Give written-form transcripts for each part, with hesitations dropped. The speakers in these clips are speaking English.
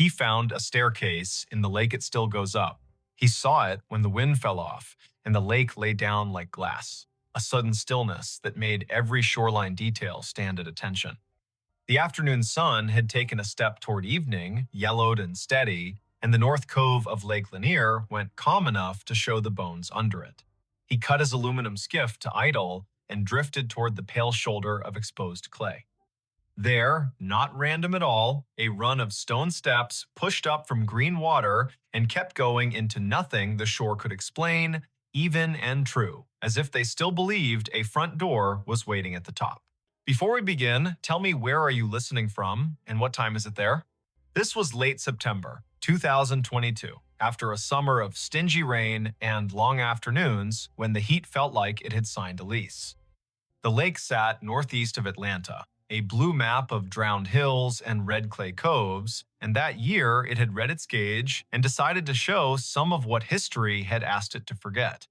He found a staircase in the lake. It still goes up. He saw it when the wind fell off and the lake lay down like glass, a sudden stillness that made every shoreline detail stand at attention. The afternoon sun had taken a step toward evening, yellowed and steady, and the north cove of Lake Lanier went calm enough to show the bones under it. He cut his aluminum skiff to idle and drifted toward the pale shoulder of exposed clay. There, not random at all, a run of stone steps pushed up from green water and kept going into nothing the shore could explain, even and true, as if they still believed a front door was waiting at the top. Before we begin, tell me, where are you listening from and what time is it there? This was late September 2022, after a summer of stingy rain and long afternoons when the heat felt like it had signed a lease. The lake sat northeast of Atlanta, a blue map of drowned hills and red clay coves, and that year it had read its gauge and decided to show some of what history had asked it to forget.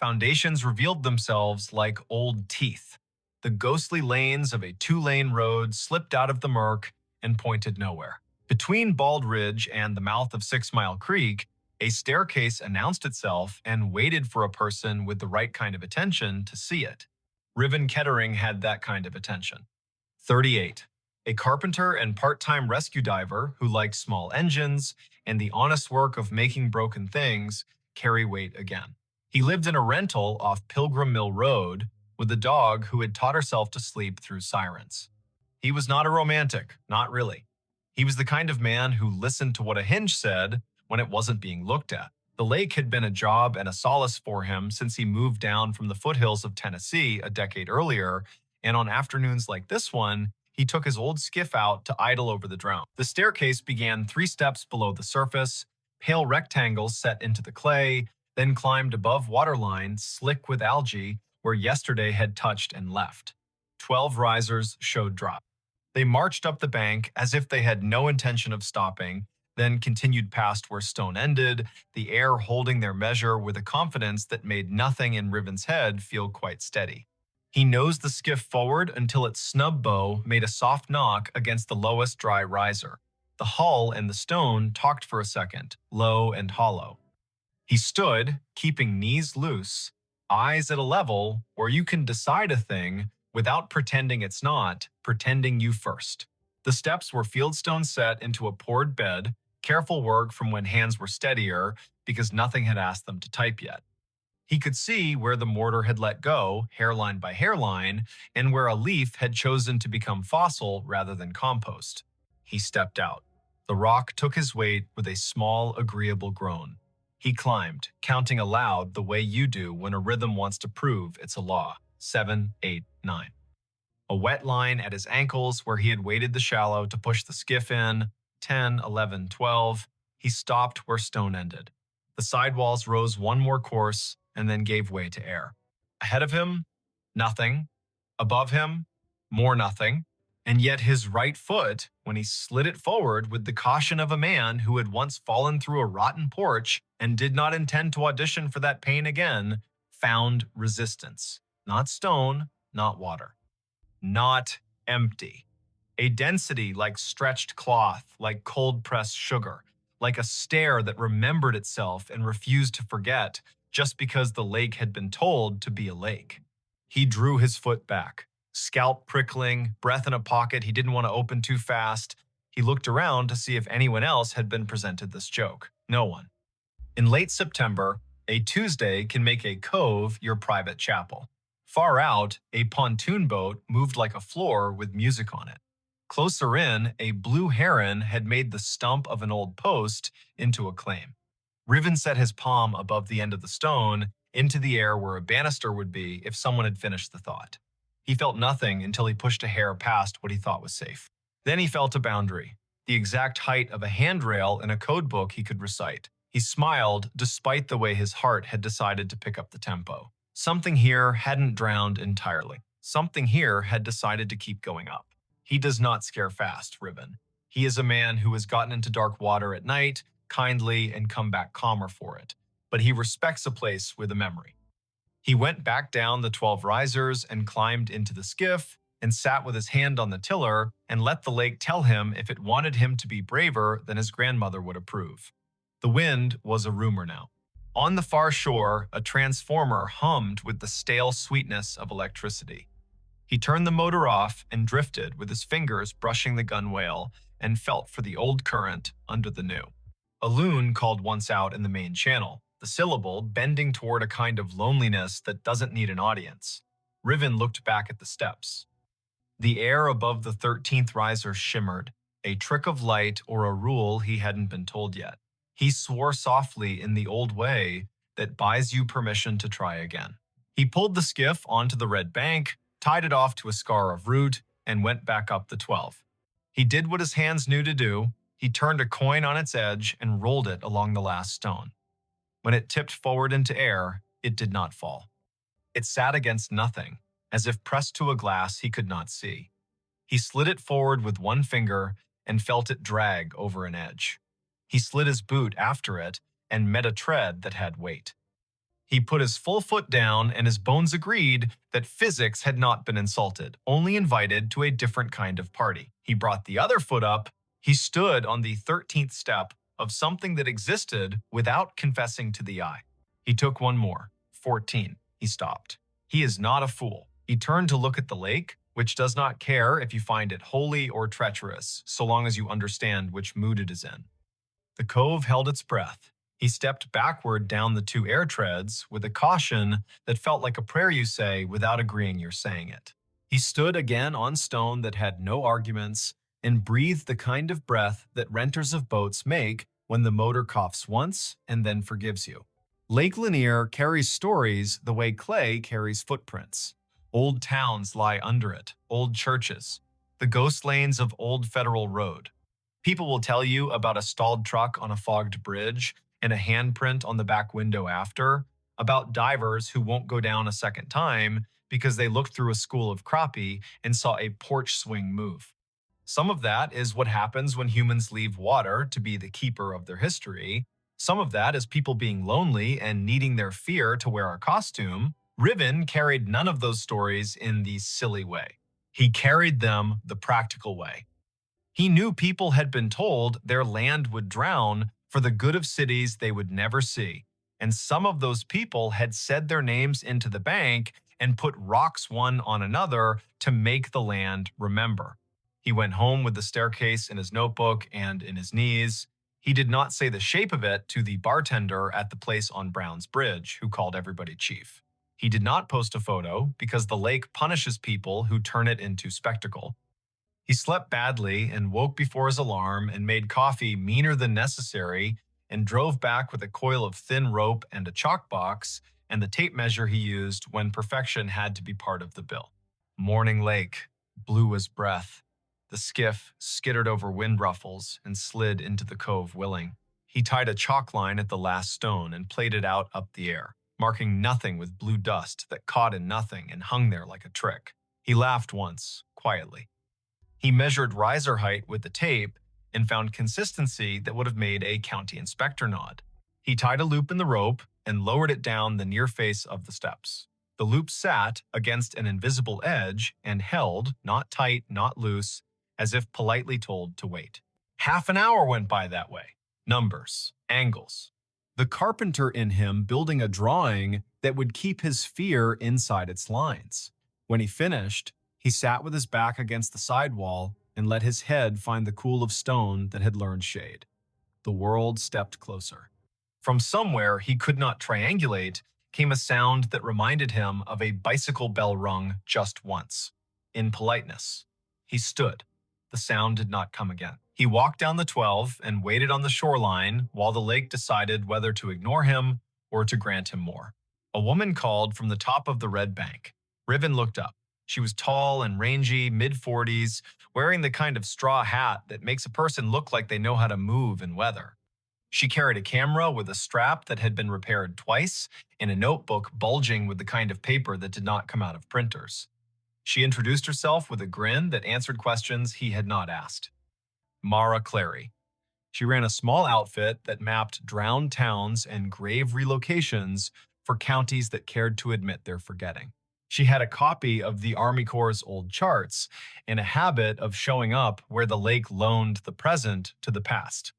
Foundations revealed themselves like old teeth. The ghostly lanes of a two-lane road slipped out of the murk and pointed nowhere. Between Bald Ridge and the mouth of 6 Mile Creek, a staircase announced itself and waited for a person with the right kind of attention to see it. Riven Kettering had that kind of attention. 38. A carpenter and part-time rescue diver who liked small engines and the honest work of making broken things carry weight again. He lived in a rental off Pilgrim Mill Road with a dog who had taught herself to sleep through sirens. He was not a romantic, not really. He was the kind of man who listened to what a hinge said when it wasn't being looked at. The lake had been a job and a solace for him since he moved down from the foothills of Tennessee a decade earlier, and on afternoons like this one, he took his old skiff out to idle over the drown. The staircase began 3 steps below the surface, pale rectangles set into the clay, then climbed above waterline, slick with algae, where yesterday had touched and left. 12 risers showed drop. They marched up the bank as if they had no intention of stopping, then continued past where stone ended, the air holding their measure with a confidence that made nothing in Riven's head feel quite steady. He nosed the skiff forward until its snub bow made a soft knock against the lowest dry riser. The hull and the stone talked for a second, low and hollow. He stood, keeping knees loose, eyes at a level where you can decide a thing without pretending it's not, pretending you first. The steps were fieldstone set into a poured bed, careful work from when hands were steadier because nothing had asked them to type yet. He could see where the mortar had let go, hairline by hairline, and where a leaf had chosen to become fossil rather than compost. He stepped out. The rock took his weight with a small, agreeable groan. He climbed, counting aloud the way you do when a rhythm wants to prove it's a law. 7, 8, 9. A wet line at his ankles where he had waded the shallow to push the skiff in. 10, 11, 12. He stopped where stone ended. The sidewalls rose one more course and then gave way to air. Ahead of him, nothing. Above him, more nothing. And yet his right foot, when he slid it forward with the caution of a man who had once fallen through a rotten porch and did not intend to audition for that pain again, found resistance. Not stone, not water. Not empty. A density like stretched cloth, like cold-pressed sugar, like a stare that remembered itself and refused to forget, just because the lake had been told to be a lake. He drew his foot back, scalp prickling, breath in a pocket he didn't want to open too fast. He looked around to see if anyone else had been presented this joke. No one. In late September, a Tuesday can make a cove your private chapel. Far out, a pontoon boat moved like a floor with music on it. Closer in, a blue heron had made the stump of an old post into a claim. Riven set his palm above the end of the stone into the air where a banister would be if someone had finished the thought. He felt nothing until he pushed a hair past what he thought was safe. Then he felt a boundary, the exact height of a handrail in a code book he could recite. He smiled despite the way his heart had decided to pick up the tempo. Something here hadn't drowned entirely. Something here had decided to keep going up. He does not scare fast, Riven. He is a man who has gotten into dark water at night, kindly, and come back calmer for it. But he respects a place with a memory. He went back down the 12 risers and climbed into the skiff, and sat with his hand on the tiller and let the lake tell him if it wanted him to be braver than his grandmother would approve. The wind was a rumor now. On the far shore, a transformer hummed with the stale sweetness of electricity. He turned the motor off and drifted with his fingers brushing the gunwale and felt for the old current under the new. A loon called once out in the main channel, the syllable bending toward a kind of loneliness that doesn't need an audience. Riven looked back at the steps. The air above the 13th riser shimmered, a trick of light or a rule he hadn't been told yet. He swore softly in the old way that buys you permission to try again. He pulled the skiff onto the red bank, tied it off to a scar of root, and went back up the 12. He did what his hands knew to do. He turned a coin on its edge and rolled it along the last stone. When it tipped forward into air, it did not fall. It sat against nothing, as if pressed to a glass he could not see. He slid it forward with one finger and felt it drag over an edge. He slid his boot after it and met a tread that had weight. He put his full foot down and his bones agreed that physics had not been insulted, only invited to a different kind of party. He brought the other foot up. He stood on the 13th step of something that existed without confessing to the eye. He took one more. 14. He stopped. He is not a fool. He turned to look at the lake, which does not care if you find it holy or treacherous, so long as you understand which mood it is in. The cove held its breath. He stepped backward down the 2 air treads with a caution that felt like a prayer you say without agreeing you're saying it. He stood again on stone that had no arguments and breathed the kind of breath that renters of boats make when the motor coughs once and then forgives you. Lake Lanier carries stories the way clay carries footprints. Old towns lie under it, old churches, the ghost lanes of old Federal Road. People will tell you about a stalled truck on a fogged bridge and a handprint on the back window after, about divers who won't go down a second time because they looked through a school of crappie and saw a porch swing move. Some of that is what happens when humans leave water to be the keeper of their history. Some of that is people being lonely and needing their fear to wear a costume. Riven carried none of those stories in the silly way. He carried them the practical way. He knew people had been told their land would drown for the good of cities they would never see, and some of those people had said their names into the bank and put rocks one on another to make the land remember. He went home with the staircase in his notebook and in his knees. He did not say the shape of it to the bartender at the place on Brown's Bridge, who called everybody chief. He did not post a photo because the lake punishes people who turn it into spectacle. He slept badly and woke before his alarm and made coffee meaner than necessary and drove back with a coil of thin rope and a chalk box and the tape measure he used when perfection had to be part of the bill. Morning Lake, blue as breath. The skiff skittered over wind ruffles and slid into the cove willing. He tied a chalk line at the last stone and played it out up the air, marking nothing with blue dust that caught in nothing and hung there like a trick. He laughed once, quietly. He measured riser height with the tape and found consistency that would have made a county inspector nod. He tied a loop in the rope and lowered it down the near face of the steps. The loop sat against an invisible edge and held, not tight, not loose, as if politely told to wait. Half an hour went by that way. Numbers, angles. The carpenter in him building a drawing that would keep his fear inside its lines. When he finished, he sat with his back against the sidewall and let his head find the cool of stone that had learned shade. The world stepped closer. From somewhere he could not triangulate came a sound that reminded him of a bicycle bell rung just once. In politeness, he stood. The sound did not come again. He walked down the 12 and waited on the shoreline while the lake decided whether to ignore him or to grant him more. A woman called from the top of the red bank. Riven looked up. She was tall and rangy, mid-40s, wearing the kind of straw hat that makes a person look like they know how to move in weather. She carried a camera with a strap that had been repaired twice and a notebook bulging with the kind of paper that did not come out of printers. She introduced herself with a grin that answered questions he had not asked. Mara Clary. She ran a small outfit that mapped drowned towns and grave relocations for counties that cared to admit their forgetting. She had a copy of the Army Corps' old charts and a habit of showing up where the lake loaned the present to the past.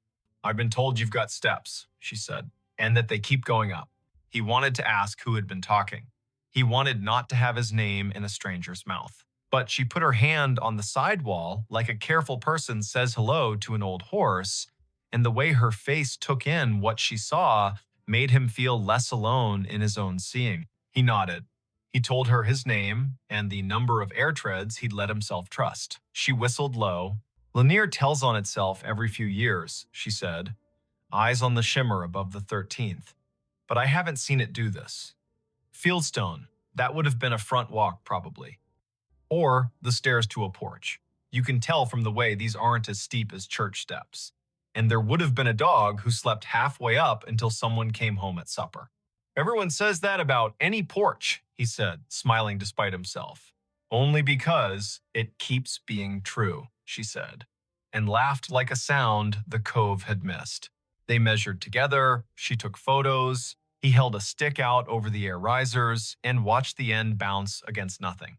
"I've been told you've got steps," she said, "and that they keep going up." He wanted to ask who had been talking. He wanted not to have his name in a stranger's mouth. But she put her hand on the sidewall like a careful person says hello to an old horse, and the way her face took in what she saw made him feel less alone in his own seeing. He nodded. He told her his name and the number of air treads he'd let himself trust. She whistled low. "Lanier tells on itself every few years," she said, eyes on the shimmer above the 13th. "But I haven't seen it do this. Fieldstone, that would have been a front walk probably. Or the stairs to a porch. You can tell from the way these aren't as steep as church steps. And there would have been a dog who slept halfway up until someone came home at supper." "Everyone says that about any porch," he said, smiling despite himself. "Only because it keeps being true," she said, and laughed like a sound the cove had missed. They measured together, she took photos, he held a stick out over the air risers and watched the end bounce against nothing.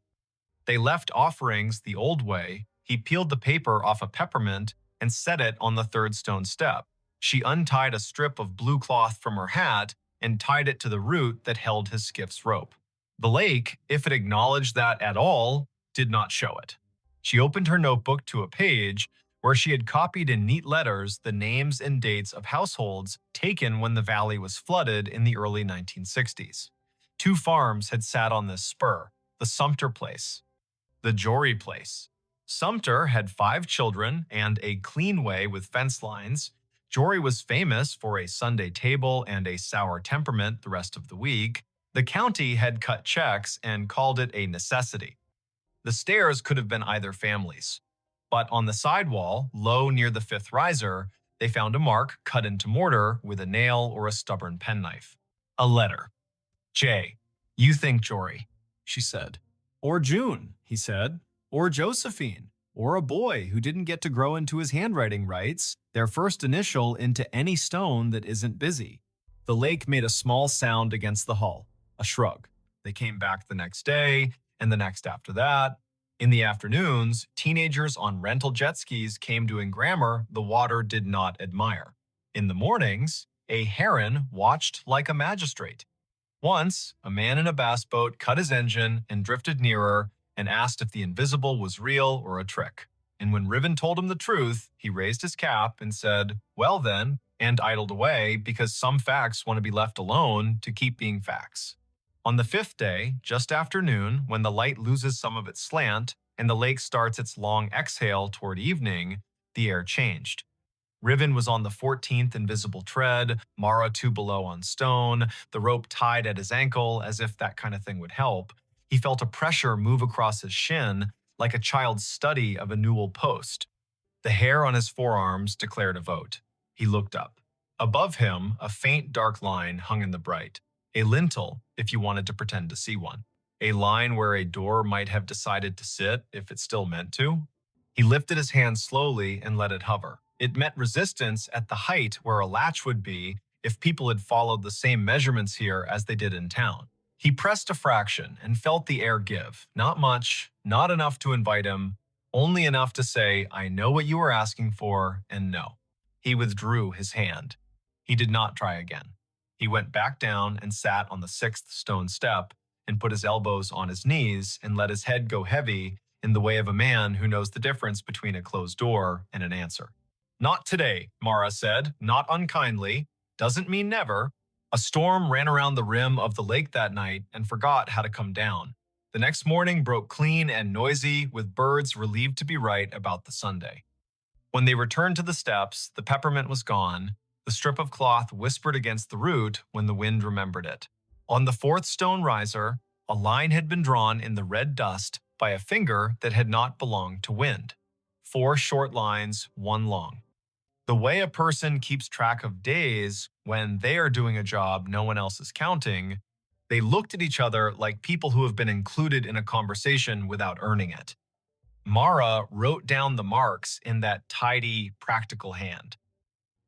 They left offerings the old way. He peeled the paper off a peppermint and set it on the third stone step. She untied a strip of blue cloth from her hat and tied it to the root that held his skiff's rope. The lake, if it acknowledged that at all, did not show it. She opened her notebook to a page where she had copied in neat letters the names and dates of households taken when the valley was flooded in the early 1960s. 2 farms had sat on this spur, the Sumter place, the Jory place. Sumter had 5 children and a clean way with fence lines. Jory was famous for a Sunday table and a sour temperament the rest of the week. The county had cut checks and called it a necessity. The stairs could have been either family's. But on the sidewall, low near the 5th riser, they found a mark cut into mortar with a nail or a stubborn penknife. A letter. "Jay, you think Jory," she said. "Or June," he said. "Or Josephine. Or a boy who didn't get to grow into his handwriting rights, their first initial into any stone that isn't busy." The lake made a small sound against the hull, a shrug. They came back the next day, and the next after that. In the afternoons, teenagers on rental jet skis came doing grammar the water did not admire. In the mornings, a heron watched like a magistrate. Once, a man in a bass boat cut his engine and drifted nearer and asked if the invisible was real or a trick. And when Riven told him the truth, he raised his cap and said, "Well then," and idled away because some facts want to be left alone to keep being facts. On the 5th day, just after noon, when the light loses some of its slant and the lake starts its long exhale toward evening, the air changed. Riven was on the 14th invisible tread, Mara 2 below on stone, the rope tied at his ankle as if that kind of thing would help. He felt a pressure move across his shin like a child's study of a newel post. The hair on his forearms declared a vote. He looked up. Above him, a faint dark line hung in the bright. A lintel, if you wanted to pretend to see one. A line where a door might have decided to sit if it still meant to. He lifted his hand slowly and let it hover. It met resistance at the height where a latch would be if people had followed the same measurements here as they did in town. He pressed a fraction and felt the air give. Not much, not enough to invite him, only enough to say, "I know what you are asking for," and no. He withdrew his hand. He did not try again. He went back down and sat on the 6th stone step and put his elbows on his knees and let his head go heavy in the way of a man who knows the difference between a closed door and an answer. "Not today," Mara said, not unkindly. "Doesn't mean never." A storm ran around the rim of the lake that night and forgot how to come down. The next morning broke clean and noisy, with birds relieved to be right about the Sunday. When they returned to the steps, the peppermint was gone. The strip of cloth whispered against the root when the wind remembered it. On the 4th stone riser, a line had been drawn in the red dust by a finger that had not belonged to wind. 4 short lines, 1 long. The way a person keeps track of days when they are doing a job no one else is counting, they looked at each other like people who have been included in a conversation without earning it. Mara wrote down the marks in that tidy, practical hand.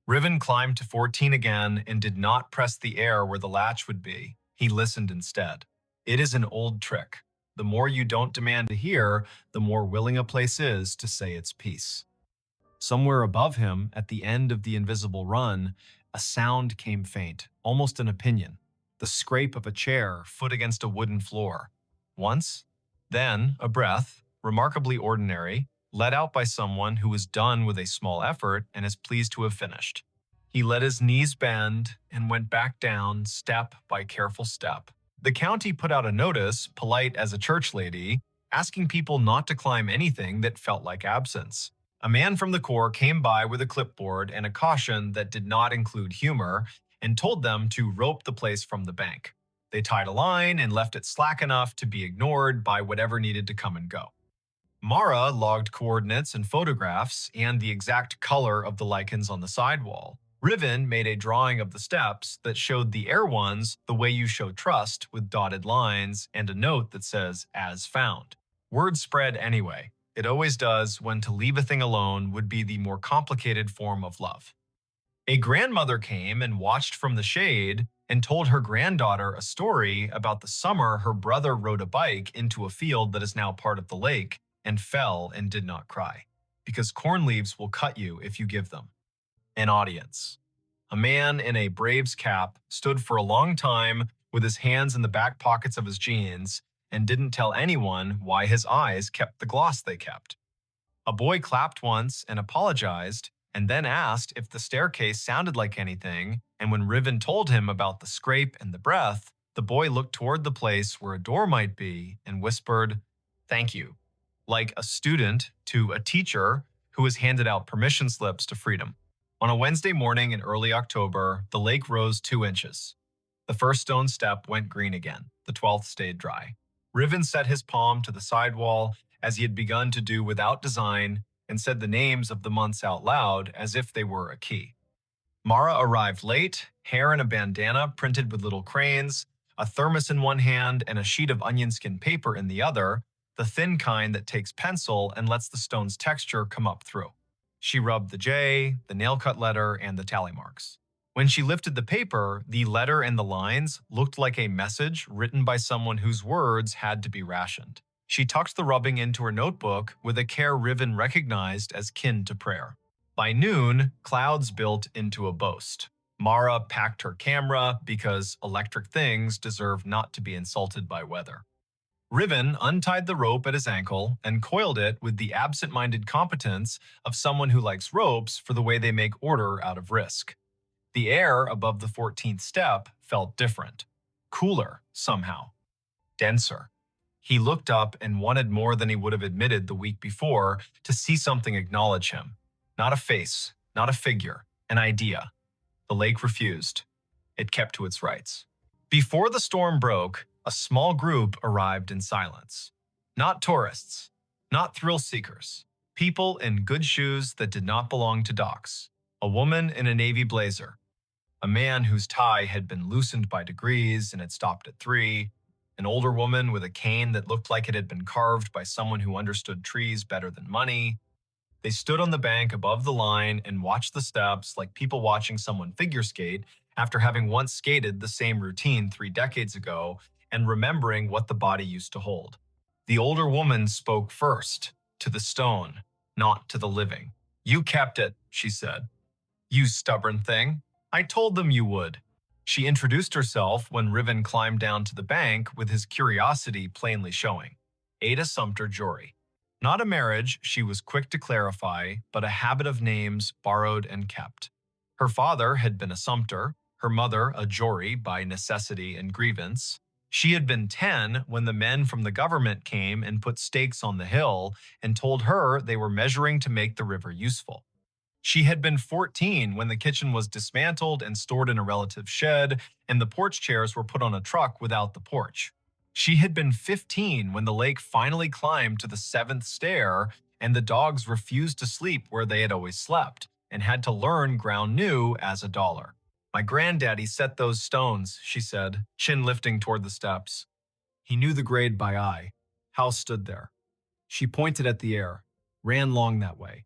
Riven climbed to 14 again and did not press the air where the latch would be. He listened instead. "It is an old trick. The more you don't demand to hear, the more willing a place is to say its piece. Somewhere above him, at the end of the invisible run, a sound came faint, almost an opinion. The scrape of a chair, foot against a wooden floor. Once, then a breath, remarkably ordinary, let out by someone who was done with a small effort and is pleased to have finished. He let his knees bend and went back down step by careful step. The county put out a notice, polite as a church lady, asking people not to climb anything that felt like absence. A man from the Corps came by with a clipboard and a caution that did not include humor and told them to rope the place from the bank. They tied a line and left it slack enough to be ignored by whatever needed to come and go. Mara logged coordinates and photographs and the exact color of the lichens on the sidewall. Riven made a drawing of the steps that showed the air ones the way you show trust with dotted lines and a note that says, as found. Word spread anyway. It always does when to leave a thing alone would be the more complicated form of love. A grandmother came and watched from the shade and told her granddaughter a story about the summer her brother rode a bike into a field that is now part of the lake and fell and did not cry, because corn leaves will cut you if you give them. An audience. A man in a Braves cap stood for a long time with his hands in the back pockets of his jeans and didn't tell anyone why his eyes kept the gloss they kept. A boy clapped once and apologized, and then asked if the staircase sounded like anything, and when Riven told him about the scrape and the breath, the boy looked toward the place where a door might be and whispered, "Thank you," like a student to a teacher who has handed out permission slips to freedom. On a Wednesday morning in early October, the lake rose 2 inches. The first stone step went green again. The 12th stayed dry. Riven set his palm to the sidewall as he had begun to do without design and said the names of the months out loud as if they were a key. Mara arrived late, hair in a bandana printed with little cranes, a thermos in one hand and a sheet of onion skin paper in the other, the thin kind that takes pencil and lets the stone's texture come up through. She rubbed the J, the nail-cut letter, and the tally marks. When she lifted the paper, the letter and the lines looked like a message written by someone whose words had to be rationed. She tucked the rubbing into her notebook with a care Riven recognized as kin to prayer. By noon, clouds built into a boast. Mara packed her camera because electric things deserve not to be insulted by weather. Riven untied the rope at his ankle and coiled it with the absent-minded competence of someone who likes ropes for the way they make order out of risk. The air above the 14th step felt different, cooler somehow, denser. He looked up and wanted more than he would have admitted the week before to see something acknowledge him. Not a face, not a figure, an idea. The lake refused. It kept to its rights. Before the storm broke, a small group arrived in silence. Not tourists, not thrill seekers. People in good shoes that did not belong to docks. A woman in a navy blazer. A man whose tie had been loosened by degrees and had stopped at 3. An older woman with a cane that looked like it had been carved by someone who understood trees better than money. They stood on the bank above the line and watched the steps like people watching someone figure skate after having once skated the same routine 3 decades ago and remembering what the body used to hold. The older woman spoke first, to the stone, not to the living. "You kept it," she said. "You stubborn thing. I told them you would." She introduced herself when Riven climbed down to the bank with his curiosity plainly showing. Ada Sumter Jory. Not a marriage, she was quick to clarify, but a habit of names borrowed and kept. Her father had been a Sumter, her mother a Jory by necessity and grievance. She had been 10 when the men from the government came and put stakes on the hill and told her they were measuring to make the river useful. She had been 14 when the kitchen was dismantled and stored in a relative's shed, and the porch chairs were put on a truck without the porch. She had been 15 when the lake finally climbed to the 7th stair, and the dogs refused to sleep where they had always slept, and had to learn ground new as a dollar. "My granddaddy set those stones," she said, chin lifting toward the steps. He knew the grade by eye. House stood there. She pointed at the air, ran long that way.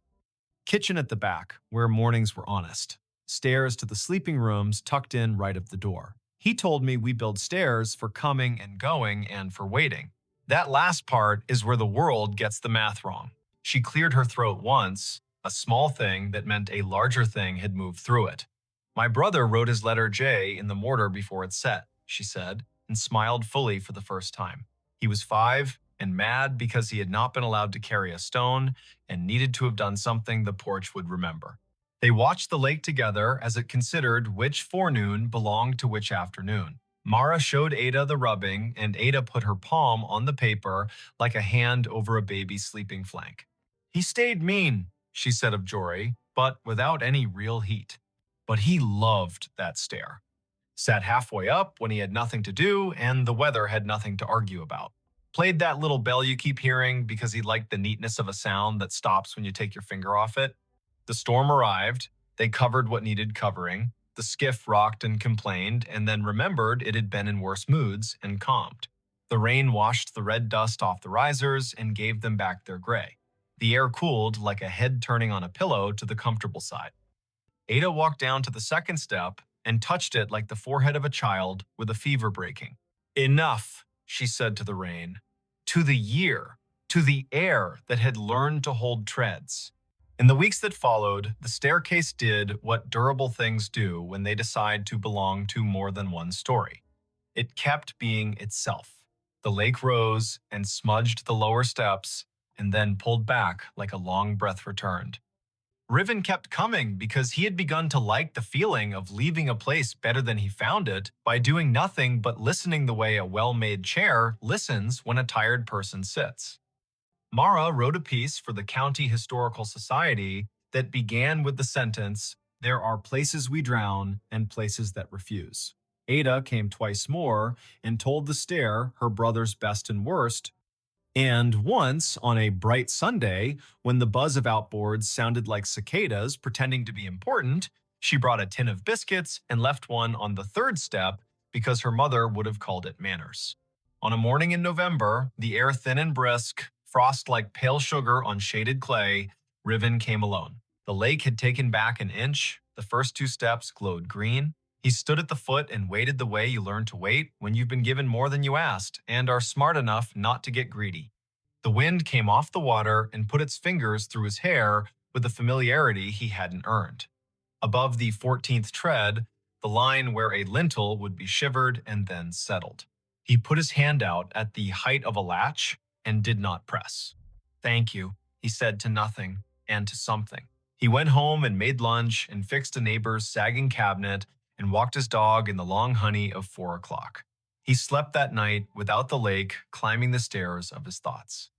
Kitchen at the back, where mornings were honest. Stairs to the sleeping rooms tucked in right of the door. He told me we build stairs for coming and going and for waiting. That last part is where the world gets the math wrong. She cleared her throat once, a small thing that meant a larger thing had moved through it. My brother wrote his letter J in the mortar before it set, she said, and smiled fully for the first time. He was 5 and mad because he had not been allowed to carry a stone and needed to have done something the porch would remember. They watched the lake together as it considered which forenoon belonged to which afternoon. Mara showed Ada the rubbing, and Ada put her palm on the paper like a hand over a baby's sleeping flank. He stayed mean, she said of Jory, but without any real heat. But he loved that stare. Sat halfway up when he had nothing to do and the weather had nothing to argue about. Played that little bell you keep hearing because he liked the neatness of a sound that stops when you take your finger off it. The storm arrived. They covered what needed covering. The skiff rocked and complained, and then remembered it had been in worse moods and calmed. The rain washed the red dust off the risers and gave them back their gray. The air cooled like a head turning on a pillow to the comfortable side. Ada walked down to the second step and touched it like the forehead of a child with a fever breaking. Enough, she said to the rain, to the year, to the air that had learned to hold treads. In the weeks that followed, the staircase did what durable things do when they decide to belong to more than one story. It kept being itself. The lake rose and smudged the lower steps and then pulled back like a long breath returned. Riven kept coming because he had begun to like the feeling of leaving a place better than he found it by doing nothing but listening the way a well-made chair listens when a tired person sits. Mara wrote a piece for the County Historical Society that began with the sentence, "There are places we drown and places that refuse." Ada came twice more and told the stair her brother's best and worst. And once, on a bright Sunday, when the buzz of outboards sounded like cicadas pretending to be important, she brought a tin of biscuits and left one on the third step because her mother would have called it manners. On a morning in November, the air thin and brisk, frost like pale sugar on shaded clay, Riven came alone. The lake had taken back an inch, the first 2 steps glowed green. He stood at the foot and waited the way you learn to wait when you've been given more than you asked and are smart enough not to get greedy. The wind came off the water and put its fingers through his hair with a familiarity he hadn't earned. Above the 14th tread, the line where a lintel would be shivered and then settled. He put his hand out at the height of a latch and did not press. "Thank you," he said to nothing and to something. He went home and made lunch and fixed a neighbor's sagging cabinet and walked his dog in the long honey of 4 o'clock. He slept that night without the lake climbing the stairs of his thoughts.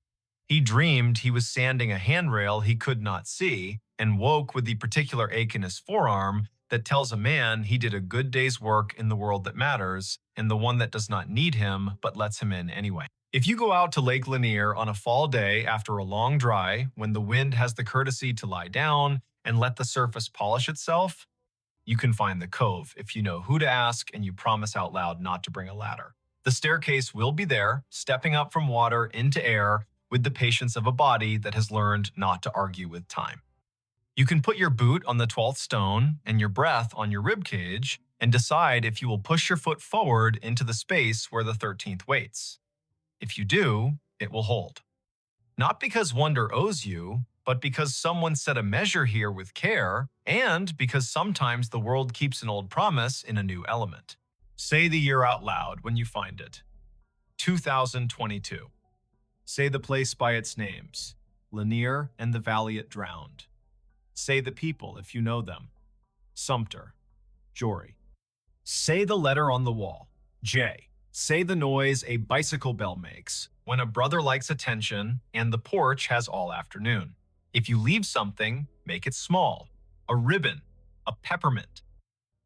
He dreamed he was sanding a handrail he could not see and woke with the particular ache in his forearm that tells a man he did a good day's work in the world that matters and the one that does not need him but lets him in anyway. If you go out to Lake Lanier on a fall day after a long dry, when the wind has the courtesy to lie down and let the surface polish itself, you can find the cove if you know who to ask and you promise out loud not to bring a ladder. The staircase will be there, stepping up from water into air with the patience of a body that has learned not to argue with time. You can put your boot on the 12th stone and your breath on your rib cage and decide if you will push your foot forward into the space where the 13th waits. If you do, it will hold. Not because wonder owes you, but because someone set a measure here with care, and because sometimes the world keeps an old promise in a new element. Say the year out loud when you find it. 2022. Say the place by its names, Lanier and the valley it drowned. Say the people if you know them. Sumter, Jory. Say the letter on the wall, J. Say the noise a bicycle bell makes when a brother likes attention and the porch has all afternoon. If you leave something, make it small. A ribbon, a peppermint.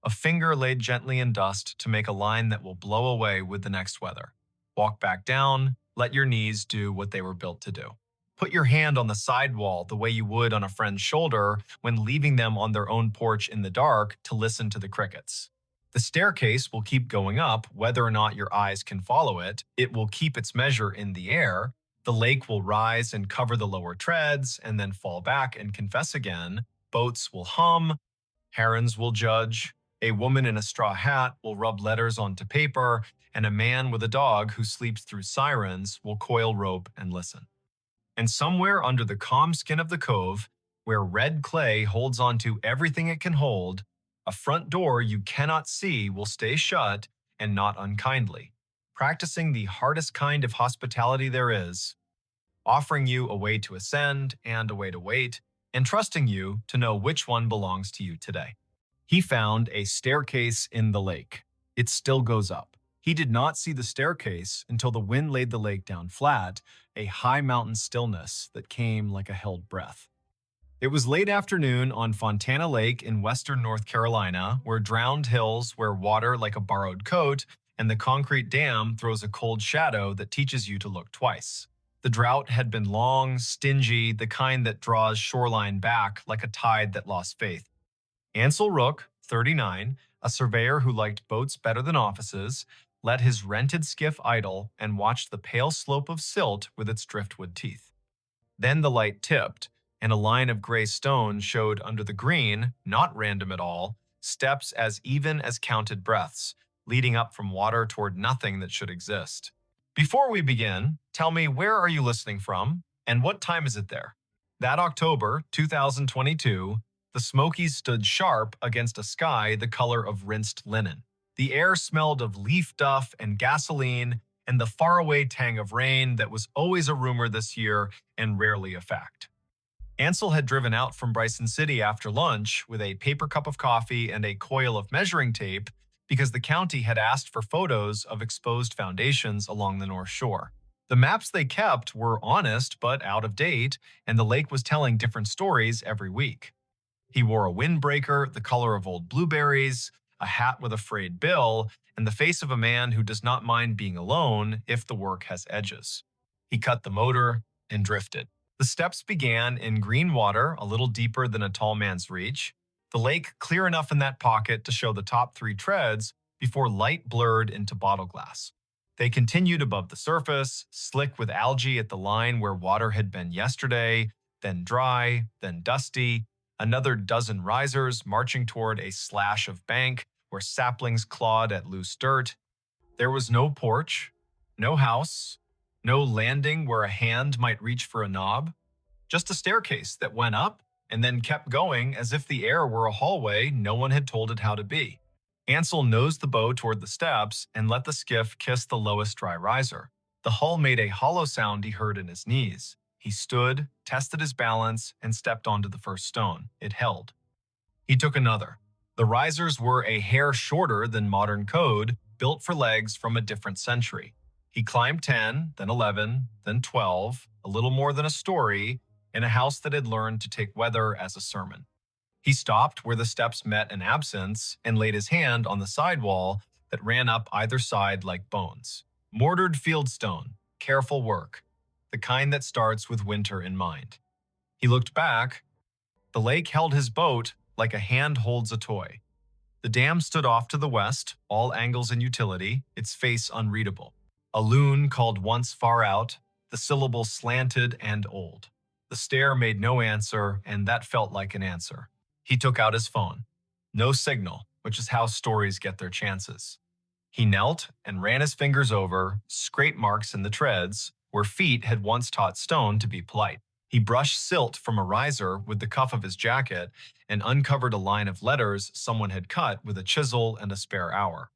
A finger laid gently in dust to make a line that will blow away with the next weather. Walk back down, let your knees do what they were built to do. Put your hand on the sidewall the way you would on a friend's shoulder when leaving them on their own porch in the dark to listen to the crickets. The staircase will keep going up whether or not your eyes can follow it. It will keep its measure in the air. The lake will rise and cover the lower treads and then fall back and confess again. Boats will hum. Herons will judge. A woman in a straw hat will rub letters onto paper, and a man with a dog who sleeps through sirens will coil rope and listen. And somewhere under the calm skin of the cove, where red clay holds onto everything it can hold, a front door you cannot see will stay shut and not unkindly, practicing the hardest kind of hospitality there is, offering you a way to ascend and a way to wait, and trusting you to know which one belongs to you today. He found a staircase in the lake. It still goes up. He did not see the staircase until the wind laid the lake down flat, a high mountain stillness that came like a held breath. It was late afternoon on Fontana Lake in western North Carolina, where drowned hills wear water like a borrowed coat, and the concrete dam throws a cold shadow that teaches you to look twice. The drought had been long, stingy, the kind that draws shoreline back like a tide that lost faith. Ansel Rook, 39, a surveyor who liked boats better than offices, let his rented skiff idle and watched the pale slope of silt with its driftwood teeth. Then the light tipped, and a line of gray stone showed under the green, not random at all, steps as even as counted breaths, leading up from water toward nothing that should exist. Before we begin, tell me, where are you listening from, and what time is it there? That October, 2022, the Smokies stood sharp against a sky the color of rinsed linen. The air smelled of leaf duff and gasoline and the faraway tang of rain that was always a rumor this year and rarely a fact. Ansel had driven out from Bryson City after lunch with a paper cup of coffee and a coil of measuring tape because the county had asked for photos of exposed foundations along the North Shore. The maps they kept were honest but out of date, and the lake was telling different stories every week. He wore a windbreaker the color of old blueberries, a hat with a frayed bill, and the face of a man who does not mind being alone if the work has edges. He cut the motor and drifted. The steps began in green water a little deeper than a tall man's reach, the lake clear enough in that pocket to show the top 3 treads before light blurred into bottle glass. They continued above the surface, slick with algae at the line where water had been yesterday, then dry, then dusty, another dozen risers marching toward a slash of bank where saplings clawed at loose dirt. There was no porch, no house, no landing where a hand might reach for a knob, just a staircase that went up and then kept going as if the air were a hallway no one had told it how to be. Ansel nosed the bow toward the steps and let the skiff kiss the lowest dry riser. The hull made a hollow sound he heard in his knees. He stood, tested his balance, and stepped onto the first stone. It held. He took another. The risers were a hair shorter than modern code, built for legs from a different century. He climbed 10, then 11, then 12, a little more than a story, in a house that had learned to take weather as a sermon. He stopped where the steps met an absence and laid his hand on the sidewall that ran up either side like bones. Mortared fieldstone, careful work, the kind that starts with winter in mind. He looked back. The lake held his boat like a hand holds a toy. The dam stood off to the west, all angles and utility, its face unreadable. A loon called once far out, the syllables slanted and old. The stare made no answer, and that felt like an answer. He took out his phone. No signal, which is how stories get their chances. He knelt and ran his fingers over scrape marks in the treads where feet had once taught stone to be polite. He brushed silt from a riser with the cuff of his jacket and uncovered a line of letters someone had cut with a chisel and a spare hour.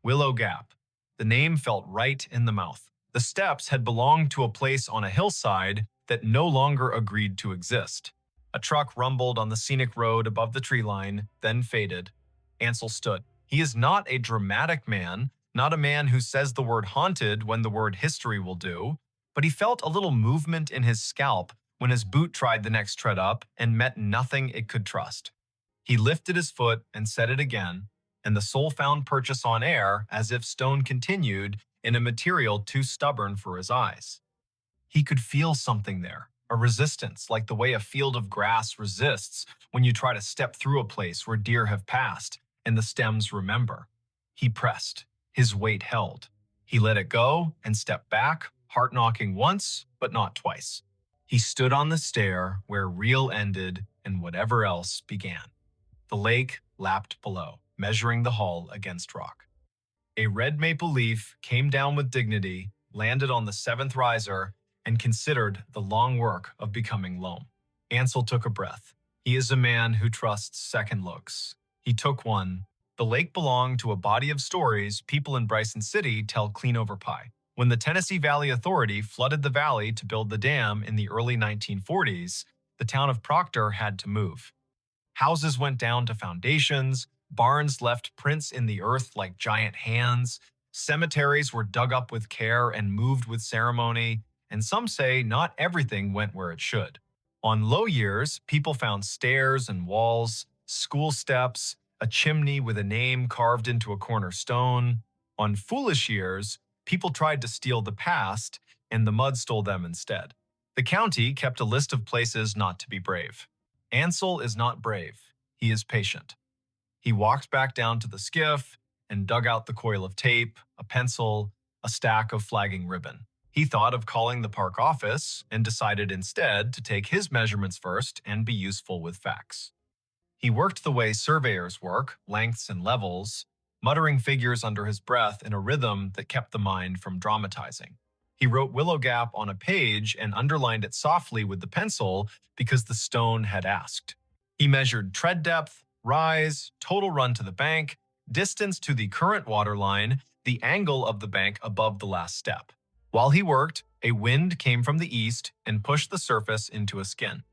Willow Gap. The name felt right in the mouth. The steps had belonged to a place on a hillside that no longer agreed to exist. A truck rumbled on the scenic road above the tree line, then faded. Ansel stood. He is not a dramatic man, not a man who says the word haunted when the word history will do, but he felt a little movement in his scalp when his boot tried the next tread up and met nothing it could trust. He lifted his foot and set it again, and the soul found purchase on air as if stone continued in a material too stubborn for his eyes. He could feel something there. A resistance, like the way a field of grass resists when you try to step through a place where deer have passed and the stems remember. He pressed. His weight held. He let it go and stepped back, heart knocking once, but not twice. He stood on the stair where real ended and whatever else began. The lake lapped below, measuring the hull against rock. A red maple leaf came down with dignity, landed on the seventh riser, and considered the long work of becoming loam. Ansel took a breath. He is a man who trusts second looks. He took one. The lake belonged to a body of stories people in Bryson City tell clean over pie. When the Tennessee Valley Authority flooded the valley to build the dam in the early 1940s, the town of Proctor had to move. Houses went down to foundations, barns left prints in the earth like giant hands, cemeteries were dug up with care and moved with ceremony, and some say not everything went where it should. On low years, people found stairs and walls, school steps, a chimney with a name carved into a corner stone. On foolish years, people tried to steal the past, and the mud stole them instead. The county kept a list of places not to be brave. Ansel is not brave. He is patient. He walked back down to the skiff and dug out the coil of tape, a pencil, a stack of flagging ribbon. He thought of calling the park office and decided instead to take his measurements first and be useful with facts. He worked the way surveyors work, lengths and levels, muttering figures under his breath in a rhythm that kept the mind from dramatizing. He wrote Willow Gap on a page and underlined it softly with the pencil because the stone had asked. He measured tread depth, rise, total run to the bank, distance to the current water line, the angle of the bank above the last step. While he worked, a wind came from the east and pushed the surface into a skin.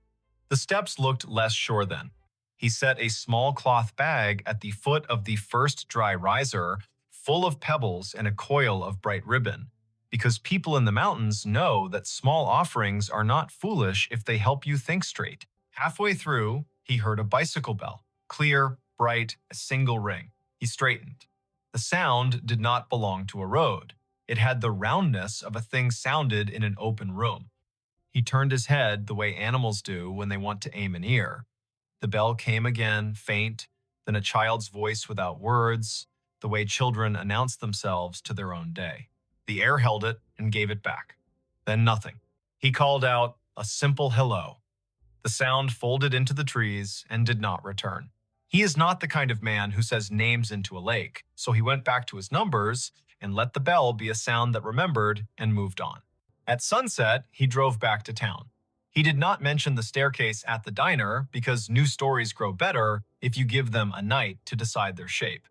The steps looked less sure then. He set a small cloth bag at the foot of the first dry riser, full of pebbles and a coil of bright ribbon, because people in the mountains know that small offerings are not foolish if they help you think straight. Halfway through, he heard a bicycle bell, clear, bright, a single ring. He straightened. The sound did not belong to a road. It had the roundness of a thing sounded in an open room. He turned his head the way animals do when they want to aim an ear. The bell came again, faint, then a child's voice without words, the way children announce themselves to their own day. The air held it and gave it back. Then nothing. He called out a simple hello. The sound folded into the trees and did not return. He is not the kind of man who says names into a lake, so he went back to his numbers and let the bell be a sound that remembered and moved on. At sunset, he drove back to town. He did not mention the staircase at the diner because new stories grow better if you give them a night to decide their shape.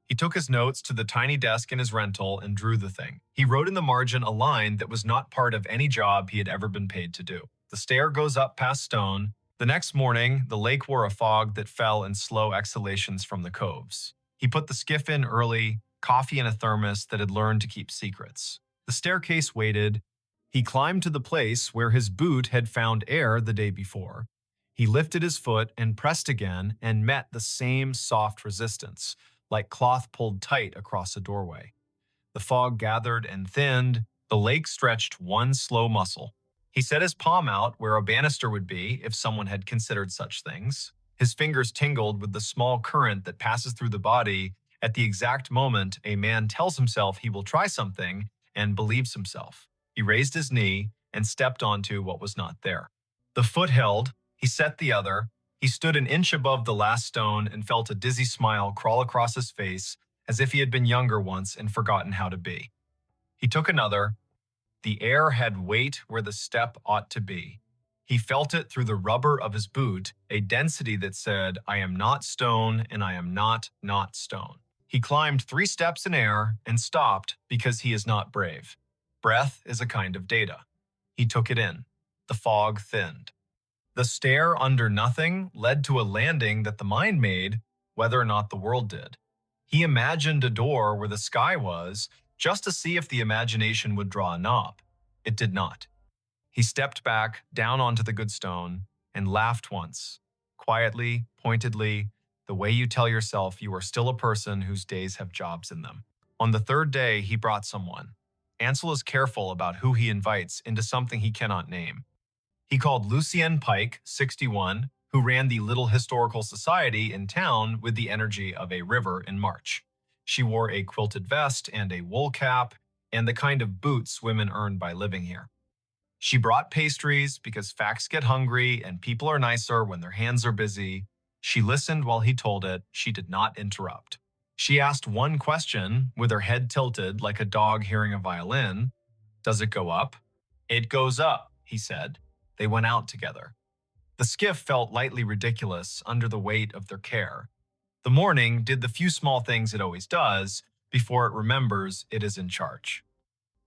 He took his notes to the tiny desk in his rental and drew the thing. He wrote in the margin a line that was not part of any job he had ever been paid to do. The stair goes up past stone. The next morning, the lake wore a fog that fell in slow exhalations from the coves. He put the skiff in early, coffee in a thermos that had learned to keep secrets. The staircase waited. He climbed to the place where his boot had found air the day before. He lifted his foot and pressed again and met the same soft resistance, like cloth pulled tight across a doorway. The fog gathered and thinned. The lake stretched one slow muscle. He set his palm out where a banister would be if someone had considered such things. His fingers tingled with the small current that passes through the body at the exact moment a man tells himself he will try something and believes himself. He raised his knee and stepped onto what was not there. The foot held. He set the other. He stood an inch above the last stone and felt a dizzy smile crawl across his face as if he had been younger once and forgotten how to be. He took another. The air had weight where the step ought to be. He felt it through the rubber of his boot, a density that said, I am not stone and I am not stone. He climbed 3 steps in air and stopped because he is not brave. Breath is a kind of data. He took it in. The fog thinned. The stair under nothing led to a landing that the mind made, whether or not the world did. He imagined a door where the sky was, just to see if the imagination would draw a knob. It did not. He stepped back, down onto the good stone, and laughed once, quietly, pointedly, the way you tell yourself you are still a person whose days have jobs in them. On the 3rd day, he brought someone. Ansel is careful about who he invites into something he cannot name. He called Lucienne Pike, 61, who ran the little historical society in town with the energy of a river in March. She wore a quilted vest and a wool cap and the kind of boots women earn by living here. She brought pastries because facts get hungry and people are nicer when their hands are busy. She listened while he told it. She did not interrupt. She asked one question with her head tilted like a dog hearing a violin. Does it go up? It goes up, he said. They went out together. The skiff felt lightly ridiculous under the weight of their care. The morning did the few small things it always does before it remembers it is in charge.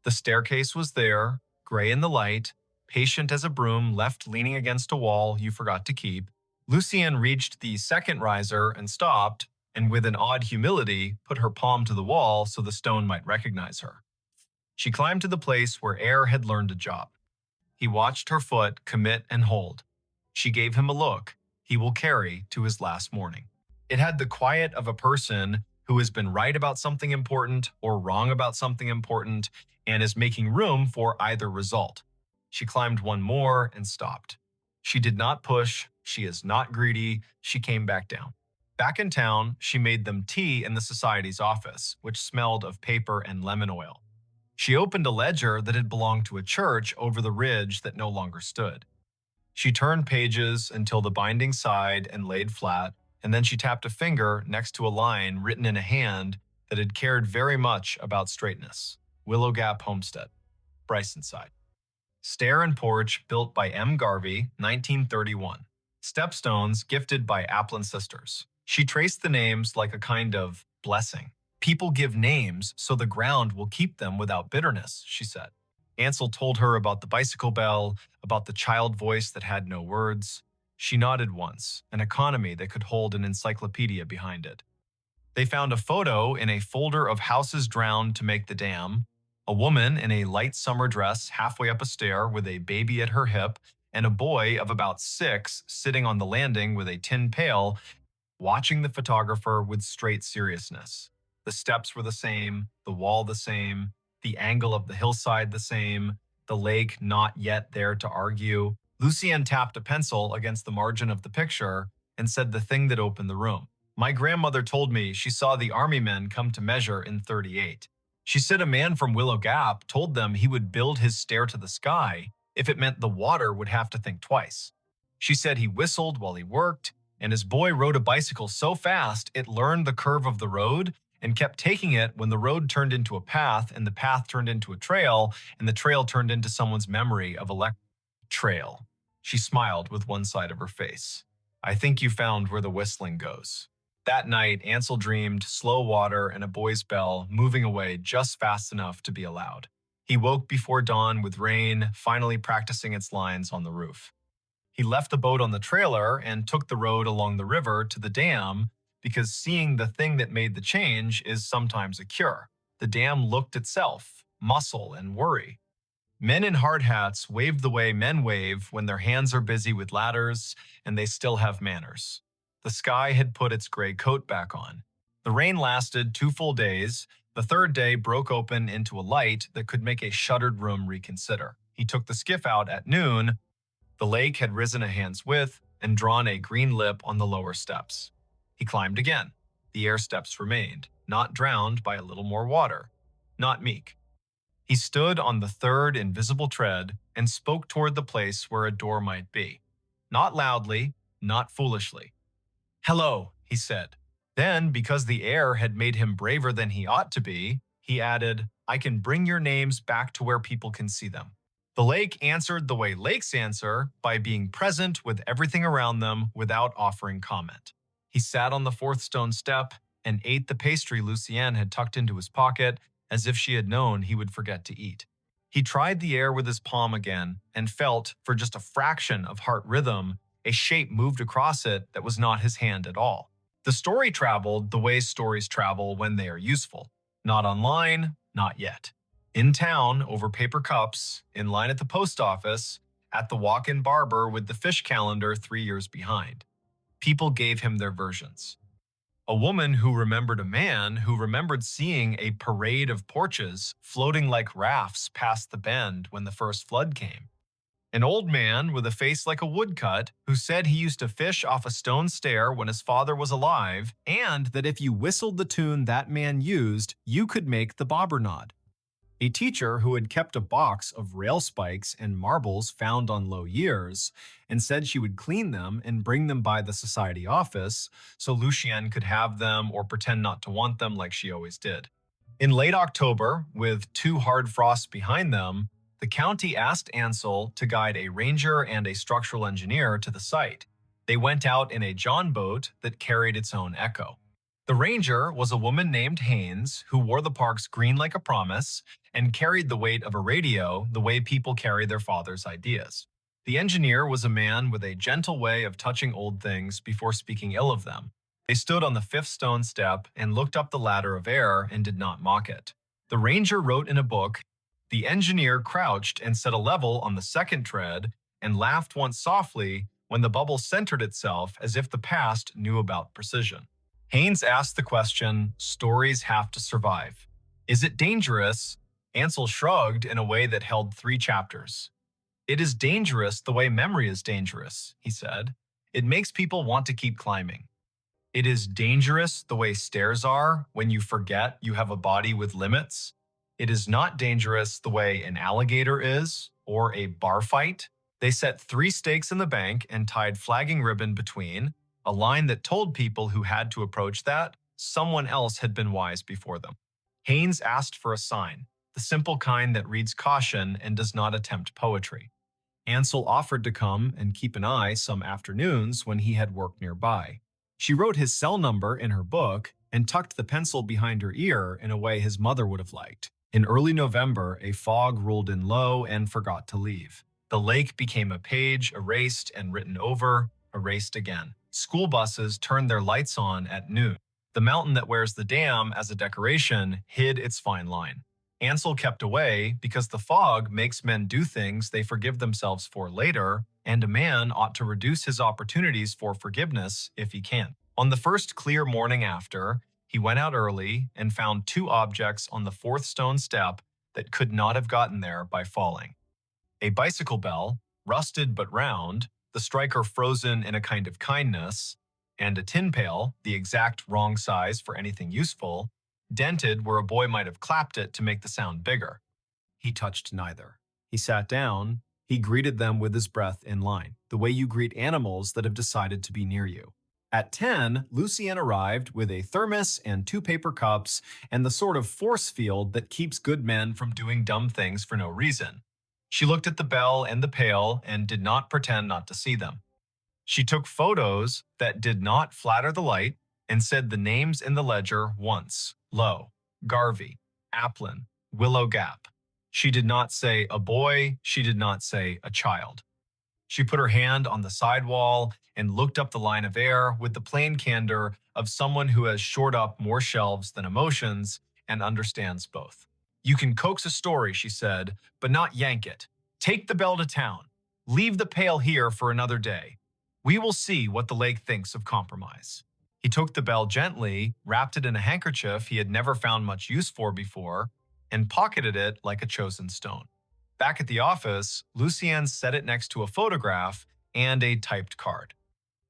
The staircase was there, gray in the light, patient as a broom left leaning against a wall you forgot to keep. Lucienne reached the second riser and stopped, and with an odd humility, put her palm to the wall so the stone might recognize her. She climbed to the place where Air had learned a job. He watched her foot commit and hold. She gave him a look he will carry to his last morning. It had the quiet of a person who has been right about something important or wrong about something important and is making room for either result. She climbed one more and stopped. She did not push. She is not greedy. She came back down. Back in town, she made them tea in the society's office, which smelled of paper and lemon oil. She opened a ledger that had belonged to a church over the ridge that no longer stood. She turned pages until the binding sighed and laid flat, and then she tapped a finger next to a line written in a hand that had cared very much about straightness. Willow Gap Homestead, Brysonside. Stair and porch built by M. Garvey, 1931. Stepstones gifted by Applin sisters. She traced the names like a kind of blessing. People give names so the ground will keep them without bitterness, she said. Ansel told her about the bicycle bell, about the child voice that had no words. She nodded once, an economy that could hold an encyclopedia behind it. They found a photo in a folder of houses drowned to make the dam, a woman in a light summer dress halfway up a stair with a baby at her hip, and a boy of about 6 sitting on the landing with a tin pail, watching the photographer with straight seriousness. The steps were the same, the wall the same, the angle of the hillside the same, the lake not yet there to argue. Lucienne tapped a pencil against the margin of the picture and said the thing that opened the room. My grandmother told me she saw the army men come to measure in 38. She said a man from Willow Gap told them he would build his stair to the sky if it meant the water would have to think twice. She said he whistled while he worked, and his boy rode a bicycle so fast it learned the curve of the road and kept taking it when the road turned into a path and the path turned into a trail and the trail turned into someone's memory of a trail. She smiled with one side of her face. I think you found where the whistling goes. That night, Ansel dreamed slow water and a boy's bell moving away just fast enough to be allowed. He woke before dawn with rain, finally practicing its lines on the roof. He left the boat on the trailer and took the road along the river to the dam because seeing the thing that made the change is sometimes a cure. The dam looked itself, muscle and worry. Men in hard hats waved the way men wave when their hands are busy with ladders and they still have manners. The sky had put its gray coat back on. The rain lasted 2 full days. The third day broke open into a light that could make a shuttered room reconsider. He took the skiff out at noon. The lake had risen a hand's width and drawn a green lip on the lower steps. He climbed again. The air steps remained, not drowned by a little more water, not meek. He stood on the third invisible tread and spoke toward the place where a door might be. Not loudly, not foolishly. Hello, he said. Then, because the air had made him braver than he ought to be, he added, I can bring your names back to where people can see them. The lake answered the way lakes answer, by being present with everything around them without offering comment. He sat on the 4th stone step and ate the pastry Lucienne had tucked into his pocket, as if she had known he would forget to eat. He tried the air with his palm again and felt, for just a fraction of heart rhythm, a shape moved across it that was not his hand at all. The story traveled the way stories travel when they are useful. Not online, not yet. In town, over paper cups, in line at the post office, at the walk-in barber with the fish calendar 3 years behind. People gave him their versions. A woman who remembered a man who remembered seeing a parade of porches floating like rafts past the bend when the first flood came. An old man with a face like a woodcut who said he used to fish off a stone stair when his father was alive, and that if you whistled the tune that man used, you could make the bobber nod. A teacher who had kept a box of rail spikes and marbles found on low years and said she would clean them and bring them by the society office so Lucienne could have them or pretend not to want them like she always did. In late October, with 2 hard frosts behind them, the county asked Ansel to guide a ranger and a structural engineer to the site. They went out in a John boat that carried its own echo. The ranger was a woman named Haynes who wore the park's green like a promise and carried the weight of a radio the way people carry their father's ideas. The engineer was a man with a gentle way of touching old things before speaking ill of them. They stood on the 5th stone step and looked up the ladder of air and did not mock it. The ranger wrote in a book. The engineer crouched and set a level on the 2nd tread and laughed once softly when the bubble centered itself as if the past knew about precision. Haynes asked the question, stories have to survive. Is it dangerous? Ansel shrugged in a way that held 3 chapters. It is dangerous the way memory is dangerous, he said. It makes people want to keep climbing. It is dangerous the way stairs are when you forget you have a body with limits. It is not dangerous the way an alligator is or a bar fight. They set 3 stakes in the bank and tied flagging ribbon between, a line that told people who had to approach that someone else had been wise before them. Haynes asked for a sign, the simple kind that reads caution and does not attempt poetry. Ansel offered to come and keep an eye some afternoons when he had work nearby. She wrote his cell number in her book and tucked the pencil behind her ear in a way his mother would have liked. In early November, a fog rolled in low and forgot to leave. The lake became a page erased and written over, erased again. School buses turned their lights on at noon. The mountain that wears the dam as a decoration hid its fine line. Ansel kept away because the fog makes men do things they forgive themselves for later, and a man ought to reduce his opportunities for forgiveness if he can. On the first clear morning after, he went out early and found 2 objects on the 4th stone step that could not have gotten there by falling. A bicycle bell, rusted but round, the striker frozen in a kind of kindness, and a tin pail, the exact wrong size for anything useful, dented where a boy might have clapped it to make the sound bigger. He touched neither. He sat down. He greeted them with his breath in line, the way you greet animals that have decided to be near you. At 10, Lucienne arrived with a thermos and 2 paper cups and the sort of force field that keeps good men from doing dumb things for no reason. She looked at the bell and the pail and did not pretend not to see them. She took photos that did not flatter the light and said the names in the ledger once: Lowe, Garvey, Applin, Willow Gap. She did not say a boy, she did not say a child. She put her hand on the sidewall and looked up the line of air with the plain candor of someone who has shored up more shelves than emotions and understands both. You can coax a story, she said, but not yank it. Take the bell to town. Leave the pail here for another day. We will see what the lake thinks of compromise. He took the bell gently, wrapped it in a handkerchief he had never found much use for before, and pocketed it like a chosen stone. Back at the office, Lucienne set it next to a photograph and a typed card.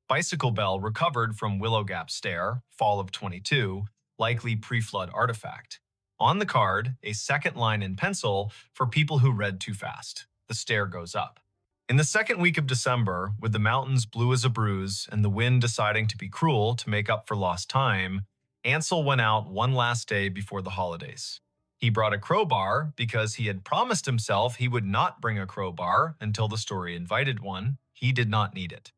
Bicycle bell recovered from Willow Gap Stair, fall of 22, likely pre-flood artifact. On the card, a second line in pencil for people who read too fast. The stair goes up. In the second week of December, with the mountains blue as a bruise and the wind deciding to be cruel to make up for lost time, Ansel went out one last day before the holidays. He brought a crowbar because he had promised himself he would not bring a crowbar until the story invited one. He did not need it.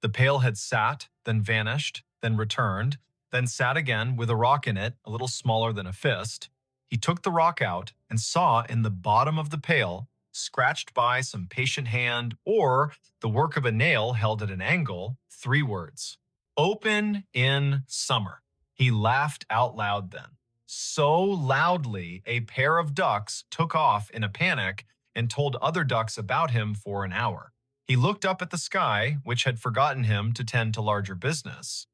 The pail had sat, then vanished, then returned, then sat again with a rock in it a little smaller than a fist. He took the rock out and saw in the bottom of the pail, scratched by some patient hand or the work of a nail held at an angle, 3 words: open in summer. He laughed out loud then. So loudly, a pair of ducks took off in a panic and told other ducks about him for an hour. He looked up at the sky, which had forgotten him to tend to larger business.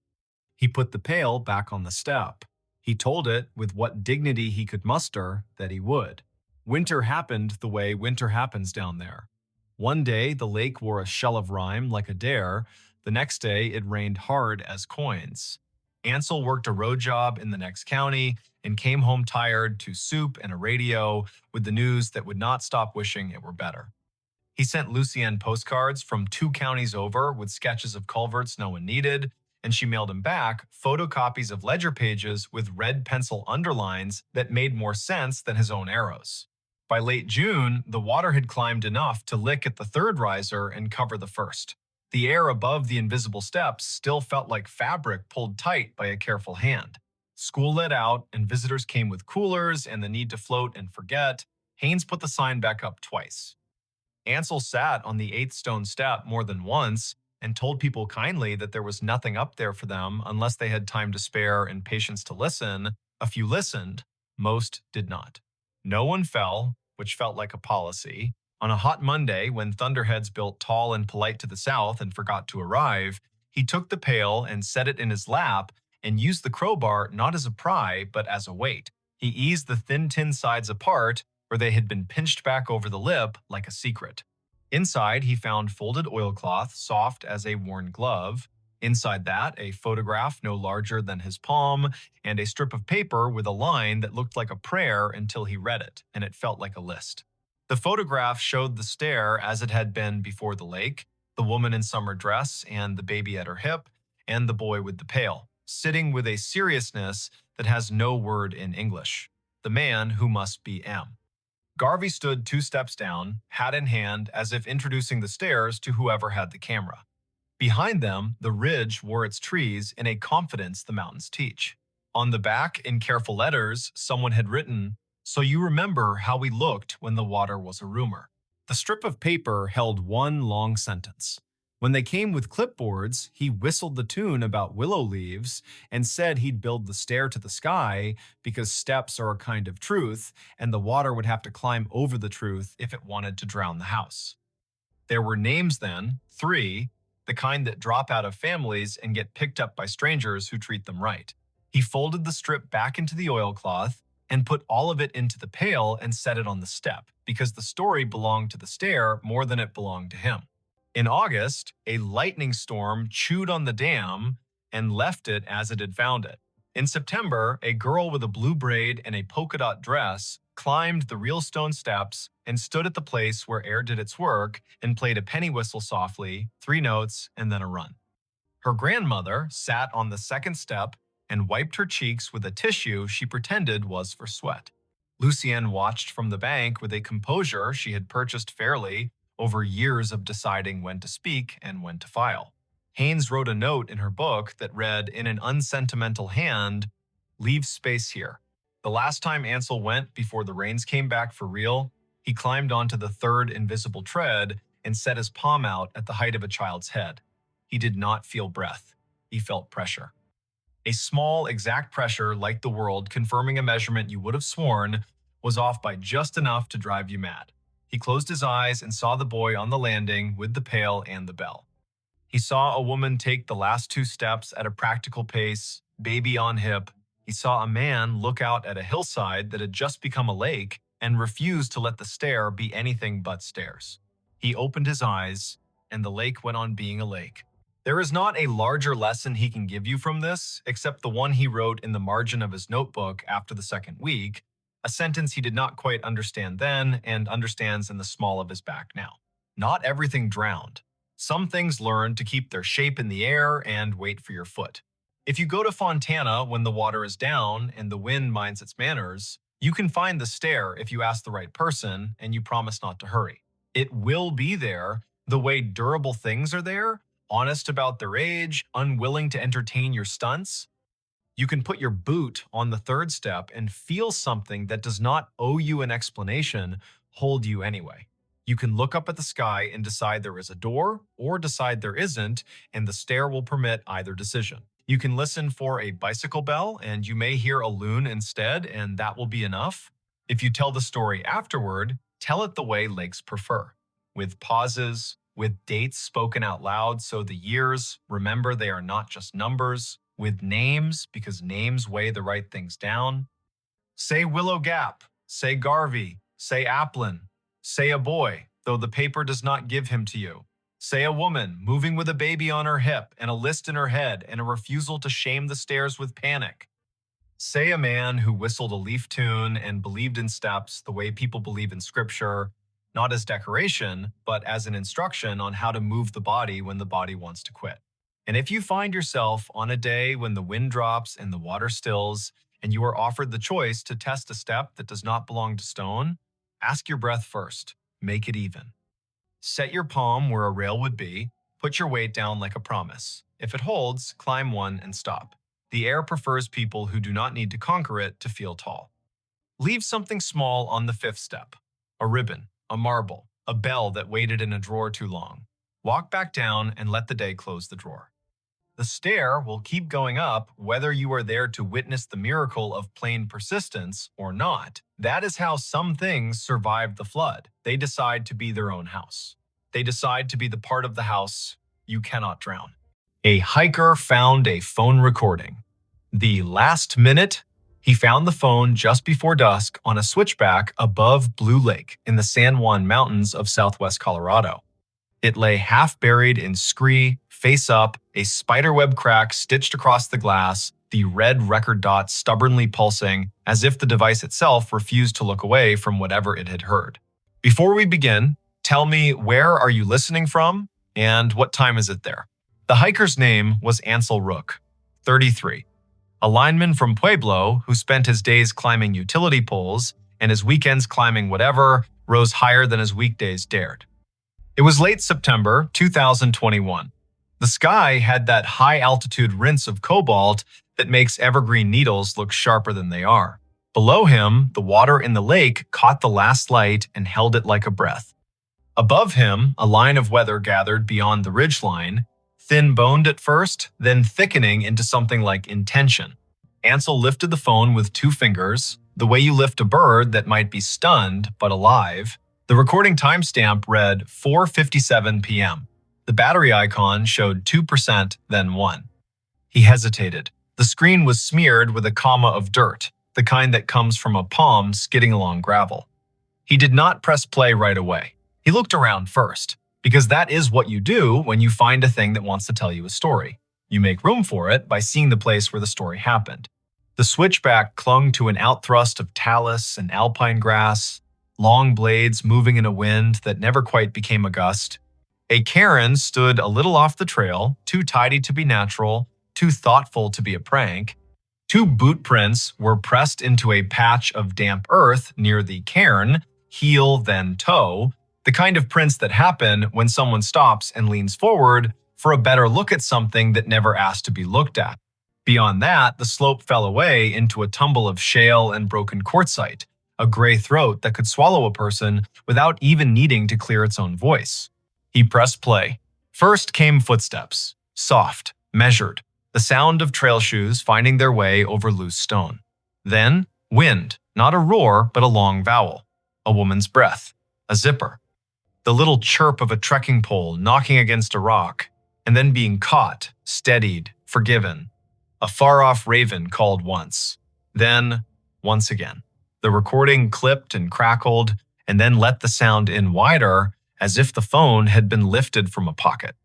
He put the pail back on the step. He told it, with what dignity he could muster, that he would. Winter happened the way winter happens down there. One day, the lake wore a shell of rime like a dare. The next day, it rained hard as coins. Ansel worked a road job in the next county and came home tired to soup and a radio with the news that would not stop wishing it were better. He sent Lucienne postcards from 2 counties over with sketches of culverts no one needed, and she mailed him back photocopies of ledger pages with red pencil underlines that made more sense than his own arrows. By late June, the water had climbed enough to lick at the third riser and cover the first. The air above the invisible steps still felt like fabric pulled tight by a careful hand. School let out, and visitors came with coolers and the need to float and forget. Haynes put the sign back up twice. Ansel sat on the eighth stone step more than once and told people kindly that there was nothing up there for them unless they had time to spare and patience to listen. A few listened, most did not. No one fell, which felt like a policy. On a hot Monday, when thunderheads built tall and polite to the south and forgot to arrive, he took the pail and set it in his lap and used the crowbar not as a pry, but as a weight. He eased the thin tin sides apart where they had been pinched back over the lip like a secret. Inside, he found folded oilcloth, soft as a worn glove. Inside that, a photograph no larger than his palm, and a strip of paper with a line that looked like a prayer until he read it, and it felt like a list. The photograph showed the stair as it had been before the lake, the woman in summer dress and the baby at her hip, and the boy with the pail, sitting with a seriousness that has no word in English. The man who must be M. Garvey stood 2 steps down, hat in hand, as if introducing the stairs to whoever had the camera. Behind them, the ridge wore its trees in a confidence the mountains teach. On the back, in careful letters, someone had written, "So you remember how we looked when the water was a rumor." The strip of paper held one long sentence. When they came with clipboards, he whistled the tune about willow leaves and said he'd build the stair to the sky because steps are a kind of truth, and the water would have to climb over the truth if it wanted to drown the house. There were names then, 3, the kind that drop out of families and get picked up by strangers who treat them right. He folded the strip back into the oilcloth and put all of it into the pail and set it on the step, because the story belonged to the stair more than it belonged to him. In August, a lightning storm chewed on the dam and left it as it had found it. In September, a girl with a blue braid and a polka dot dress climbed the real stone steps and stood at the place where air did its work and played a penny whistle softly, 3 notes, and then a run. Her grandmother sat on the second step and wiped her cheeks with a tissue she pretended was for sweat. Lucienne watched from the bank with a composure she had purchased fairly over years of deciding when to speak and when to file. Haynes wrote a note in her book that read in an unsentimental hand, "Leave space here." The last time Ansel went before the rains came back for real, he climbed onto the third invisible tread and set his palm out at the height of a child's head. He did not feel breath. He felt pressure. A small, exact pressure like the world confirming a measurement you would have sworn was off by just enough to drive you mad. He closed his eyes and saw the boy on the landing with the pail and the bell. He saw a woman take the last 2 steps at a practical pace, baby on hip. He saw a man look out at a hillside that had just become a lake and refuse to let the stair be anything but stairs. He opened his eyes, and the lake went on being a lake. There is not a larger lesson he can give you from this, except the one he wrote in the margin of his notebook after the second week, a sentence he did not quite understand then and understands in the small of his back now. Not everything drowned. Some things learn to keep their shape in the air and wait for your foot. If you go to Fontana when the water is down and the wind minds its manners, you can find the stair if you ask the right person and you promise not to hurry. It will be there the way durable things are there, honest about their age, unwilling to entertain your stunts. You can put your boot on the third step and feel something that does not owe you an explanation hold you anyway. You can look up at the sky and decide there is a door or decide there isn't, and the stair will permit either decision. You can listen for a bicycle bell and you may hear a loon instead, and that will be enough. If you tell the story afterward, tell it the way lakes prefer, with pauses, with dates spoken out loud so the years remember they are not just numbers, with names because names weigh the right things down. Say Willow Gap, say Garvey, say Applin, say a boy, though the paper does not give him to you. Say a woman moving with a baby on her hip and a list in her head and a refusal to shame the stairs with panic. Say a man who whistled a leaf tune and believed in steps the way people believe in scripture, not as decoration, but as an instruction on how to move the body when the body wants to quit. And if you find yourself on a day when the wind drops and the water stills, and you are offered the choice to test a step that does not belong to stone, ask your breath first. Make it even. Set your palm where a rail would be. Put your weight down like a promise. If it holds, climb one and stop. The air prefers people who do not need to conquer it to feel tall. Leave something small on the fifth step. A ribbon, a marble, a bell that waited in a drawer too long. Walk back down and let the day close the drawer. The stair will keep going up whether you are there to witness the miracle of plain persistence or not. That is how some things survive the flood. They decide to be their own house. They decide to be the part of the house you cannot drown. A hiker found a phone recording. The last minute, he found the phone just before dusk on a switchback above Blue Lake in the San Juan Mountains of southwest Colorado. It lay half buried in scree, face up, a spiderweb crack stitched across the glass, the red record dot stubbornly pulsing as if the device itself refused to look away from whatever it had heard. Before we begin, tell me, where are you listening from and what time is it there? The hiker's name was Ansel Rook, 33, a lineman from Pueblo who spent his days climbing utility poles and his weekends climbing whatever rose higher than his weekdays dared. It was late September 2021. The sky had that high-altitude rinse of cobalt that makes evergreen needles look sharper than they are. Below him, the water in the lake caught the last light and held it like a breath. Above him, a line of weather gathered beyond the ridgeline, thin-boned at first, then thickening into something like intention. Ansel lifted the phone with 2 fingers, the way you lift a bird that might be stunned but alive. The recording timestamp read 4:57 p.m. The battery icon showed 2%, then 1. He hesitated. The screen was smeared with a comma of dirt, the kind that comes from a palm skidding along gravel. He did not press play right away. He looked around first, because that is what you do when you find a thing that wants to tell you a story. You make room for it by seeing the place where the story happened. The switchback clung to an outthrust of talus and alpine grass, long blades moving in a wind that never quite became a gust. A cairn stood a little off the trail, too tidy to be natural, too thoughtful to be a prank. 2 boot prints were pressed into a patch of damp earth near the cairn, heel then toe, the kind of prints that happen when someone stops and leans forward for a better look at something that never asked to be looked at. Beyond that, the slope fell away into a tumble of shale and broken quartzite, a gray throat that could swallow a person without even needing to clear its own voice. He pressed play. First came footsteps, soft, measured, the sound of trail shoes finding their way over loose stone. Then, wind, not a roar, but a long vowel. A woman's breath, a zipper. The little chirp of a trekking pole knocking against a rock, and then being caught, steadied, forgiven. A far-off raven called once. Then, once again. The recording clipped and crackled, and then let the sound in wider, as if the phone had been lifted from a pocket.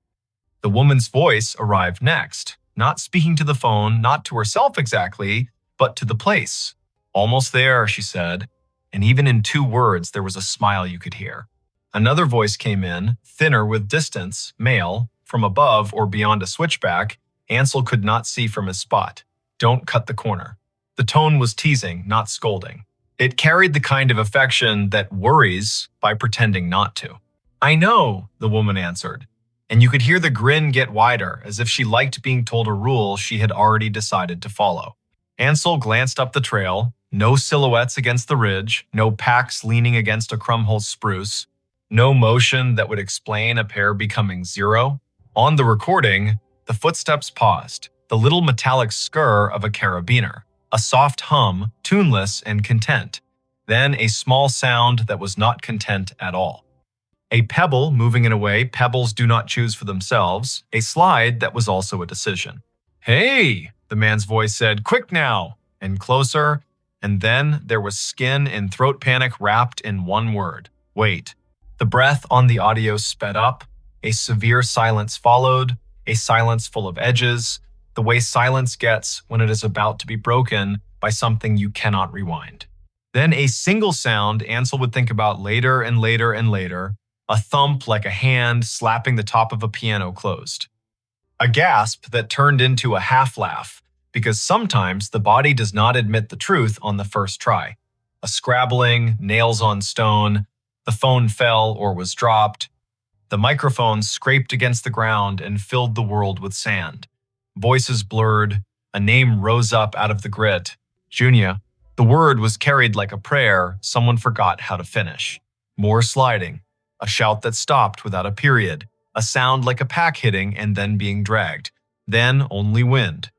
The woman's voice arrived next, not speaking to the phone, not to herself exactly, but to the place. Almost there, she said, and even in 2 words there was a smile you could hear. Another voice came in, thinner with distance, male, from above or beyond a switchback. Ansel could not see from his spot. Don't cut the corner. The tone was teasing, not scolding. It carried the kind of affection that worries by pretending not to. I know, the woman answered, and you could hear the grin get wider as if she liked being told a rule she had already decided to follow. Ansel glanced up the trail, no silhouettes against the ridge, no packs leaning against a crumhole spruce, no motion that would explain a pair becoming 0. On the recording, the footsteps paused, the little metallic skr of a carabiner, a soft hum, tuneless and content, then a small sound that was not content at all. A pebble moving in a way pebbles do not choose for themselves, a slide that was also a decision. Hey, the man's voice said, quick now, and closer, and then there was skin and throat panic wrapped in one word, wait. The breath on the audio sped up, a severe silence followed, a silence full of edges. the way silence gets when it is about to be broken by something you cannot rewind. Then a single sound Ansel would think about later and later and later, a thump like a hand slapping the top of a piano closed. A gasp that turned into a half laugh, because sometimes the body does not admit the truth on the first try. A scrabbling, nails on stone, the phone fell or was dropped. The microphone scraped against the ground and filled the world with sand. Voices blurred, a name rose up out of the grit. Junia. The word was carried like a prayer someone forgot how to finish. More sliding, a shout that stopped without a period, a sound like a pack hitting and then being dragged. Then only wind.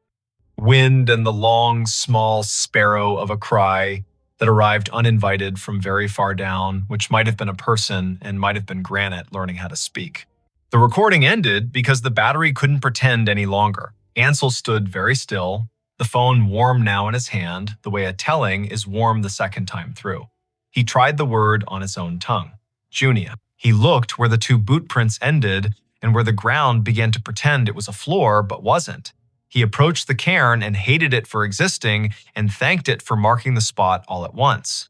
Wind and the long, small sparrow of a cry that arrived uninvited from very far down, which might have been a person and might have been Granite learning how to speak. The recording ended because the battery couldn't pretend any longer. Ansel stood very still, the phone warm now in his hand, the way a telling is warm the second time through. He tried the word on his own tongue. Junia. He looked where the two boot prints ended and where the ground began to pretend it was a floor but wasn't. He approached the cairn and hated it for existing and thanked it for marking the spot all at once.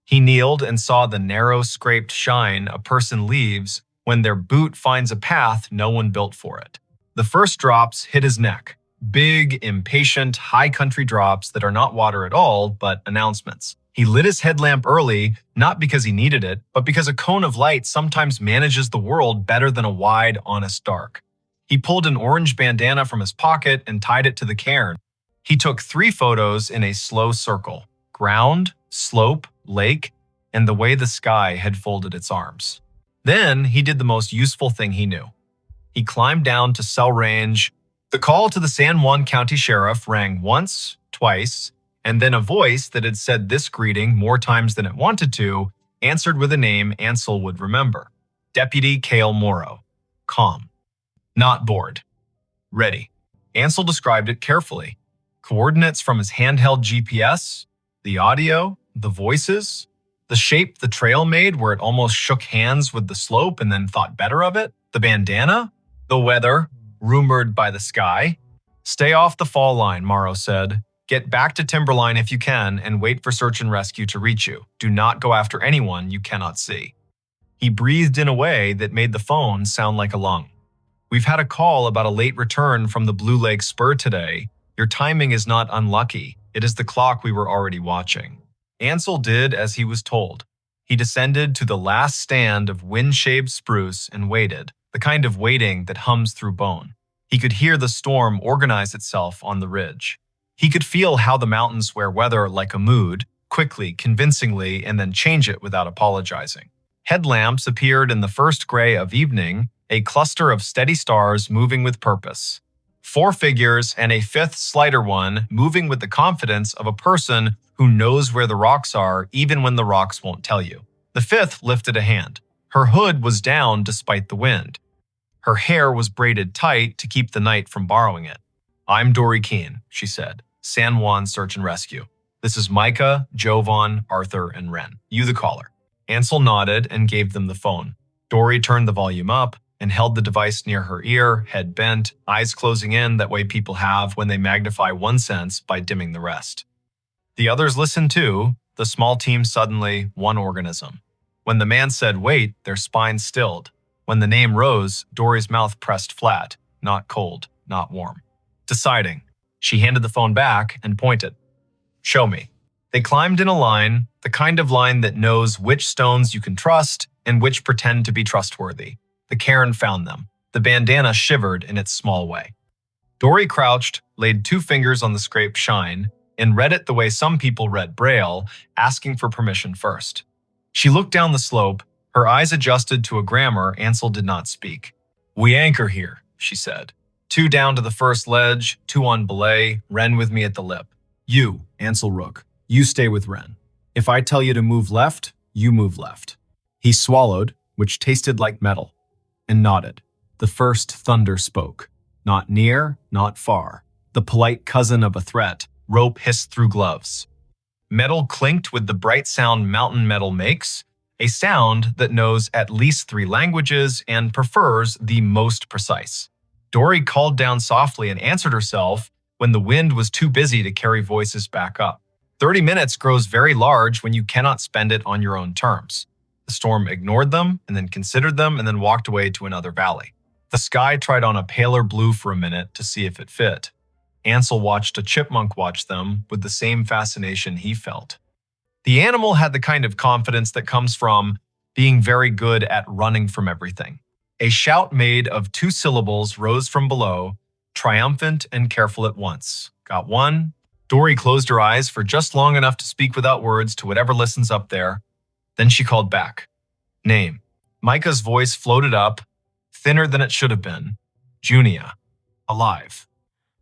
He kneeled and saw the narrow scraped shine a person leaves when their boot finds a path no one built for it. The first drops hit his neck. Big, impatient, high country drops that are not water at all, but announcements. He lit his headlamp early, not because he needed it, but because a cone of light sometimes manages the world better than a wide, honest dark. He pulled an orange bandana from his pocket and tied it to the cairn. He took 3 photos in a slow circle: ground, slope, lake, and the way the sky had folded its arms. Then he did the most useful thing he knew. He climbed down to cell range. The call to the San Juan County Sheriff rang once, twice, and then a voice that had said this greeting more times than it wanted to answered with a name Ansel would remember. Deputy Cale Morrow. Calm. Not bored. Ready. Ansel described it carefully. Coordinates from his handheld GPS, the audio, the voices, the shape the trail made where it almost shook hands with the slope and then thought better of it, the bandana, the weather, rumored by the sky. Stay off the fall line, Morrow said. Get back to Timberline if you can and wait for search and rescue to reach you. Do not go after anyone you cannot see. He breathed in a way that made the phone sound like a lung. We've had a call about a late return from the Blue Lake Spur today. Your timing is not unlucky. It is the clock we were already watching. Ansel did as he was told. He descended to the last stand of wind-shaved spruce and waited, the kind of waiting that hums through bone. He could hear the storm organize itself on the ridge. He could feel how the mountains wear weather like a mood, quickly, convincingly, and then change it without apologizing. Headlamps appeared in the first gray of evening, a cluster of steady stars moving with purpose. 4 figures and a 5th slighter one moving with the confidence of a person who knows where the rocks are even when the rocks won't tell you. The 5th lifted a hand. Her hood was down despite the wind. Her hair was braided tight to keep the night from borrowing it. I'm Dory Keene, she said. San Juan Search and Rescue. This is Micah, Jovan, Arthur, and Wren. You the caller. Ansel nodded and gave them the phone. Dory turned the volume up and held the device near her ear, head bent, eyes closing in that way people have when they magnify one sense by dimming the rest. The others listened too, the small team suddenly one organism. When the man said wait, their spines stilled. When the name rose, Dory's mouth pressed flat, not cold, not warm. Deciding. She handed the phone back and pointed. Show me. They climbed in a line, the kind of line that knows which stones you can trust and which pretend to be trustworthy. The cairn found them. The bandana shivered in its small way. Dory crouched, laid 2 fingers on the scraped shine, and read it the way some people read Braille, asking for permission first. She looked down the slope, her eyes adjusted to a grammar Ansel did not speak. We anchor here, she said. 2 down to the first ledge, 2 on belay, Wren with me at the lip. You, Ansel Rook, you stay with Wren. If I tell you to move left, you move left. He swallowed, which tasted like metal, and nodded. The first thunder spoke. Not near, not far. The polite cousin of a threat. Rope hissed through gloves. Metal clinked with the bright sound mountain metal makes, a sound that knows at least 3 languages and prefers the most precise. Dory called down softly and answered herself when the wind was too busy to carry voices back up. 30 minutes grows very large when you cannot spend it on your own terms. The storm ignored them and then considered them and then walked away to another valley. The sky tried on a paler blue for a minute to see if it fit. Ansel watched a chipmunk watch them with the same fascination he felt. The animal had the kind of confidence that comes from being very good at running from everything. A shout made of 2 syllables rose from below, triumphant and careful at once. Got one? Dory closed her eyes for just long enough to speak without words to whatever listens up there. Then she called back. Name. Micah's voice floated up, thinner than it should have been. Junia. Alive.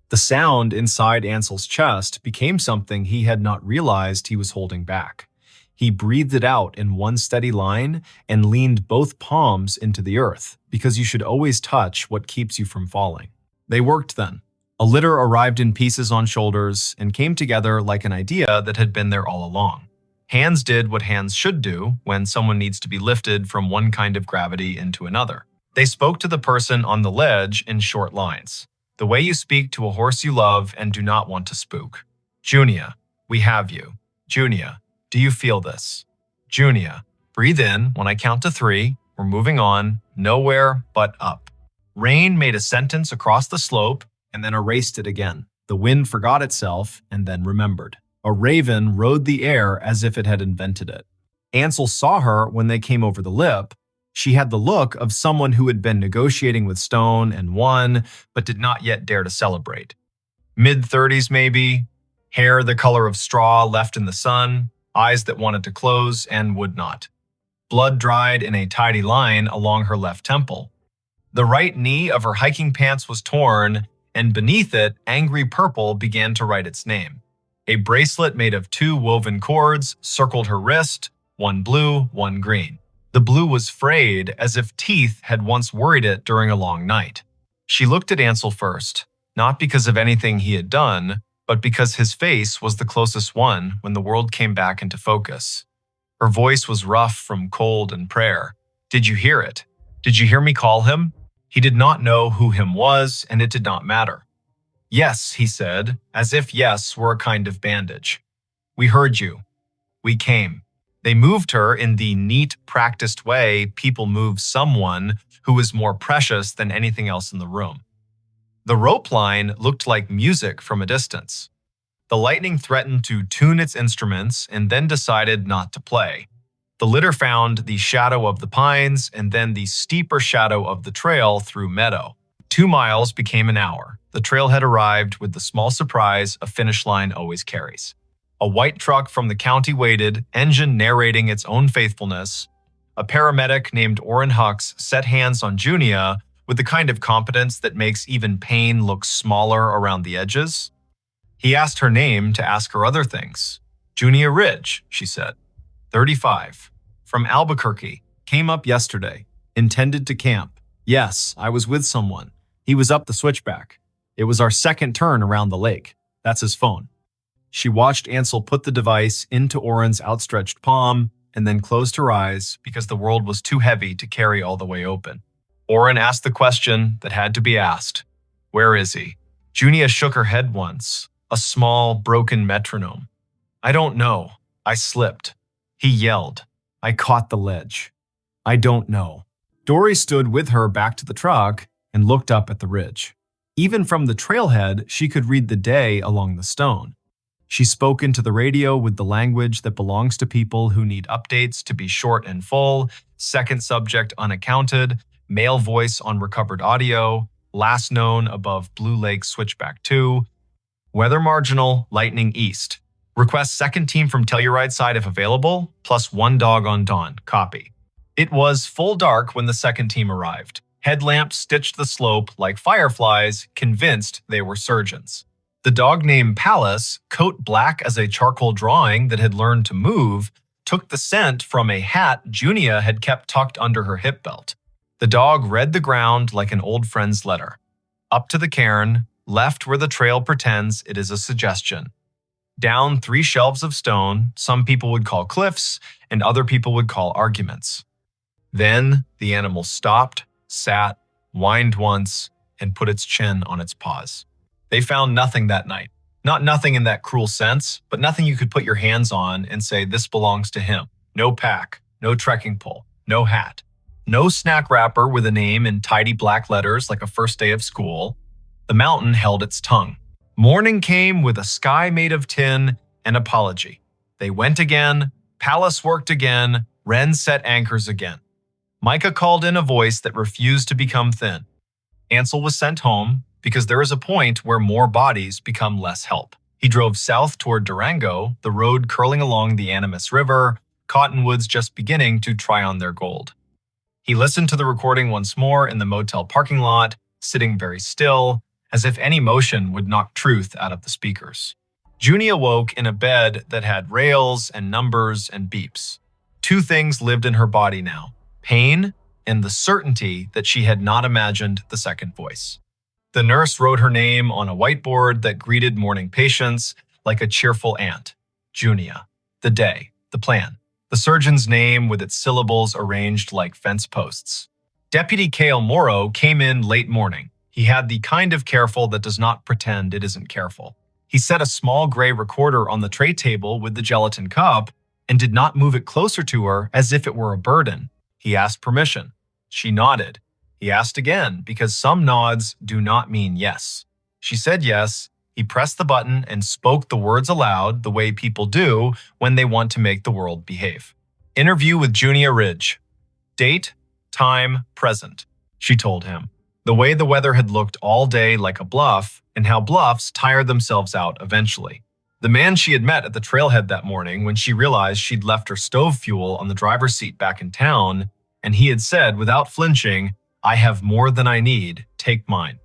The sound inside Ansel's chest became something he had not realized he was holding back. He breathed it out in one steady line and leaned both palms into the earth, because you should always touch what keeps you from falling. They worked then. A litter arrived in pieces on shoulders and came together like an idea that had been there all along. Hands did what hands should do when someone needs to be lifted from one kind of gravity into another. They spoke to the person on the ledge in short lines. The way you speak to a horse you love and do not want to spook. Junia, we have you. Junia, do you feel this? Junia, breathe in when I count to 3. We're moving on, nowhere but up. Rain made a sentence across the slope and then erased it again. The wind forgot itself and then remembered. A raven rode the air as if it had invented it. Ansel saw her when they came over the lip. She had the look of someone who had been negotiating with Stone and won, but did not yet dare to celebrate. Mid-30s maybe, hair the color of straw left in the sun, eyes that wanted to close and would not. Blood dried in a tidy line along her left temple. The right knee of her hiking pants was torn, and beneath it, angry purple began to write its name. A bracelet made of 2 woven cords circled her wrist, one blue, one green. The blue was frayed, as if teeth had once worried it during a long night. She looked at Ansel first, not because of anything he had done, but because his face was the closest one when the world came back into focus. Her voice was rough from cold and prayer. Did you hear it? Did you hear me call him? He did not know who him was, and it did not matter. Yes, he said, as if yes were a kind of bandage. We heard you. We came. They moved her in the neat, practiced way people move someone who is more precious than anything else in the room. The rope line looked like music from a distance. The lightning threatened to tune its instruments and then decided not to play. The litter found the shadow of the pines and then the steeper shadow of the trail through meadow. 2 miles became an hour. The trail had arrived with the small surprise a finish line always carries. A white truck from the county waited, engine narrating its own faithfulness. A paramedic named Orrin Hux set hands on Junia with the kind of competence that makes even pain look smaller around the edges. He asked her name to ask her other things. Junia Ridge, she said. 35. From Albuquerque. Came up yesterday. Intended to camp. Yes, I was with someone. He was up the switchback. It was our second turn around the lake. That's his phone. She watched Ansel put the device into Orrin's outstretched palm and then closed her eyes because the world was too heavy to carry all the way open. Orrin asked the question that had to be asked. Where is he? Junia shook her head once, a small, broken metronome. I don't know. I slipped. He yelled. I caught the ledge. I don't know. Dory stood with her back to the truck and looked up at the ridge. Even from the trailhead, she could read the day along the stone. She spoke into the radio with the language that belongs to people who need updates to be short and full, second subject unaccounted, male voice on recovered audio, last known above Blue Lake Switchback 2, weather marginal, lightning east. Request second team from Telluride side if available, plus 1 dog on dawn. Copy. It was full dark when the second team arrived. Headlamps stitched the slope like fireflies, convinced they were surgeons. The dog named Palace, coat black as a charcoal drawing that had learned to move, took the scent from a hat Junia had kept tucked under her hip belt. The dog read the ground like an old friend's letter. Up to the cairn, left where the trail pretends it is a suggestion. Down 3 shelves of stone, some people would call cliffs, and other people would call arguments. Then the animal stopped, sat, whined once, and put its chin on its paws. They found nothing that night. Not nothing in that cruel sense, but nothing you could put your hands on and say this belongs to him. No pack, no trekking pole, no hat. No snack wrapper with a name in tidy black letters like a first day of school. The mountain held its tongue. Morning came with a sky made of tin and apology. They went again, Palace worked again, Wren set anchors again. Micah called in a voice that refused to become thin. Ansel was sent home because there is a point where more bodies become less help. He drove south toward Durango, the road curling along the Animas River, cottonwoods just beginning to try on their gold. He listened to the recording once more in the motel parking lot, sitting very still, as if any motion would knock truth out of the speakers. Junie awoke in a bed that had rails and numbers and beeps. Two things lived in her body now: pain and the certainty that she had not imagined the second voice. The nurse wrote her name on a whiteboard that greeted morning patients like a cheerful aunt. Junia. The day. The plan. The surgeon's name with its syllables arranged like fence posts. Deputy Cale Morrow came in late morning. He had the kind of careful that does not pretend it isn't careful. He set a small gray recorder on the tray table with the gelatin cup and did not move it closer to her as if it were a burden. He asked permission. She nodded. He asked again because some nods do not mean yes. She said yes. He pressed the button and spoke the words aloud the way people do when they want to make the world behave. Interview with Junia Ridge. Date, time, present, she told him. The way the weather had looked all day like a bluff, and how bluffs tire themselves out eventually. The man she had met at the trailhead that morning when she realized she'd left her stove fuel on the driver's seat back in town, and he had said without flinching, "I have more than I need, take mine."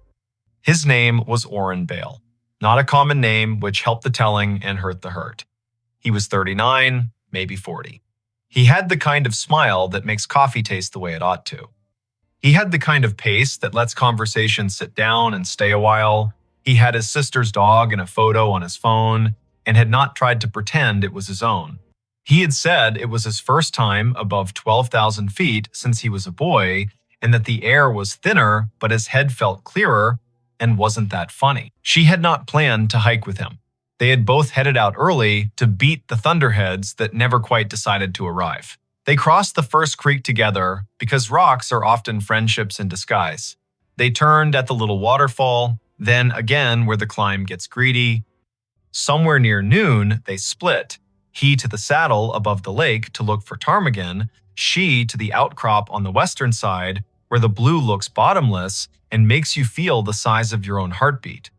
His name was Orrin Bale. Not a common name, which helped the telling and hurt the hurt. He was 39, maybe 40. He had the kind of smile that makes coffee taste the way it ought to. He had the kind of pace that lets conversation sit down and stay a while. He had his sister's dog and a photo on his phone, and had not tried to pretend it was his own. He had said it was his first time above 12,000 feet since he was a boy, and that the air was thinner, but his head felt clearer, and wasn't that funny. She had not planned to hike with him. They had both headed out early to beat the thunderheads that never quite decided to arrive. They crossed the first creek together because rocks are often friendships in disguise. They turned at the little waterfall, then again where the climb gets greedy. Somewhere near noon, they split. He to the saddle above the lake to look for ptarmigan, she to the outcrop on the western side where the blue looks bottomless and makes you feel the size of your own heartbeat.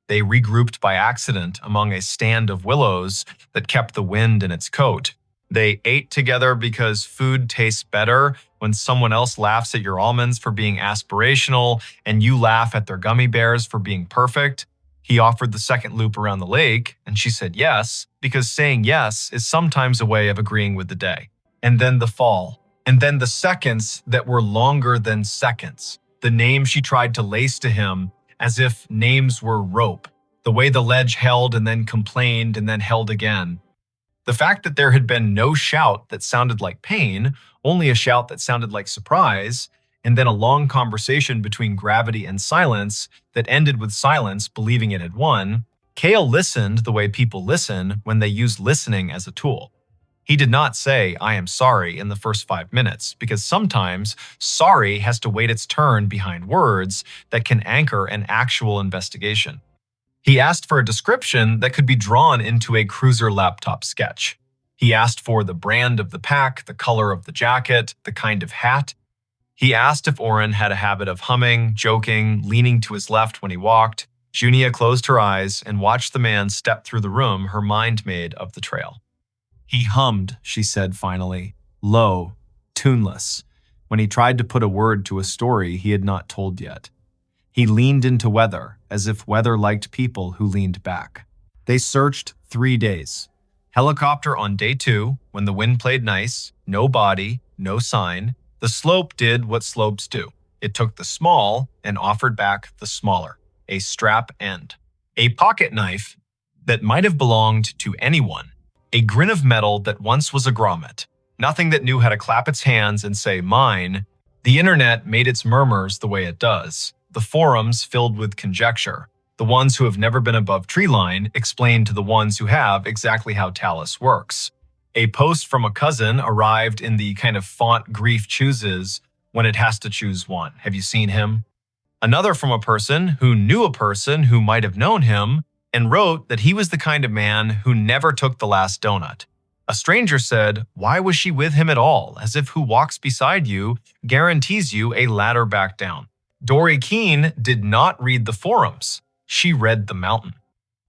They regrouped by accident among a stand of willows that kept the wind in its coat. They ate together because food tastes better when someone else laughs at your almonds for being aspirational and you laugh at their gummy bears for being perfect. He offered the second loop around the lake, and she said yes, because saying yes is sometimes a way of agreeing with the day. And then the fall. And then the seconds that were longer than seconds. The name she tried to lace to him as if names were rope. The way the ledge held and then complained and then held again. The fact that there had been no shout that sounded like pain, only a shout that sounded like surprise, and then a long conversation between gravity and silence that ended with silence believing it had won. Cale listened the way people listen when they use listening as a tool. He did not say, "I am sorry," in the first 5 minutes, because sometimes sorry has to wait its turn behind words that can anchor an actual investigation. He asked for a description that could be drawn into a cruiser laptop sketch. He asked for the brand of the pack, the color of the jacket, the kind of hat. He asked if Orrin had a habit of humming, joking, leaning to his left when he walked. Junia closed her eyes and watched the man step through the room her mind made of the trail. He hummed, she said finally, low, tuneless, when he tried to put a word to a story he had not told yet. He leaned into weather, as if weather liked people who leaned back. They searched 3 days. Helicopter on day 2, when the wind played nice, no body, no sign. The slope did what slopes do. It took the small and offered back the smaller, a strap end. A pocket knife that might have belonged to anyone. A grin of metal that once was a grommet. Nothing that knew how to clap its hands and say, mine. The internet made its murmurs the way it does. the forums filled with conjecture. The ones who have never been above tree line explain to the ones who have exactly how Talus works. A post from a cousin arrived in the kind of font grief chooses when it has to choose one. Have you seen him? Another from a person who knew a person who might have known him and wrote that he was the kind of man who never took the last donut. A stranger said, "Why was she with him at all? As if who walks beside you guarantees you a ladder back down." Dory Keene did not read the forums. She read the mountain.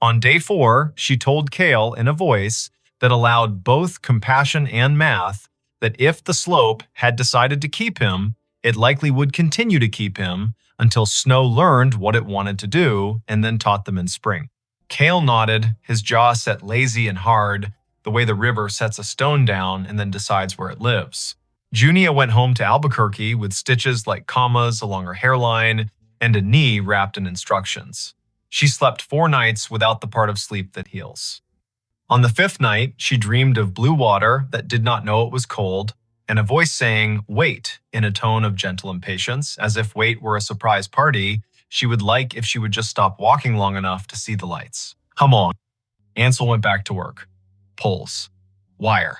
On day 4, she told Kale in a voice that allowed both compassion and math that if the slope had decided to keep him, it likely would continue to keep him until snow learned what it wanted to do and then taught them in spring. Kale nodded, his jaw set lazy and hard, the way the river sets a stone down and then decides where it lives. Junia went home to Albuquerque with stitches like commas along her hairline and a knee wrapped in instructions. She slept 4 nights without the part of sleep that heals. On the 5th night, she dreamed of blue water that did not know it was cold, and a voice saying, "Wait," in a tone of gentle impatience, as if wait were a surprise party she would like if she would just stop walking long enough to see the lights. Come on. Ansel went back to work. Pulls. Wire.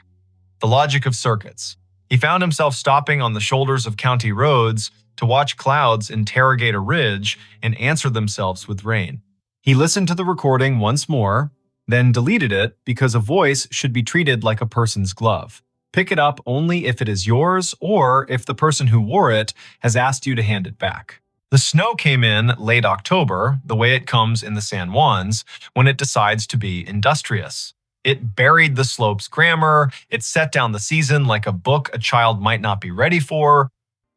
The logic of circuits. He found himself stopping on the shoulders of county roads to watch clouds interrogate a ridge and answer themselves with rain. He listened to the recording once more, then deleted it because a voice should be treated like a person's glove. Pick it up only if it is yours or if the person who wore it has asked you to hand it back. The snow came in late October, the way it comes in the San Juans, when it decides to be industrious. It buried the slope's grammar, it set down the season like a book a child might not be ready for.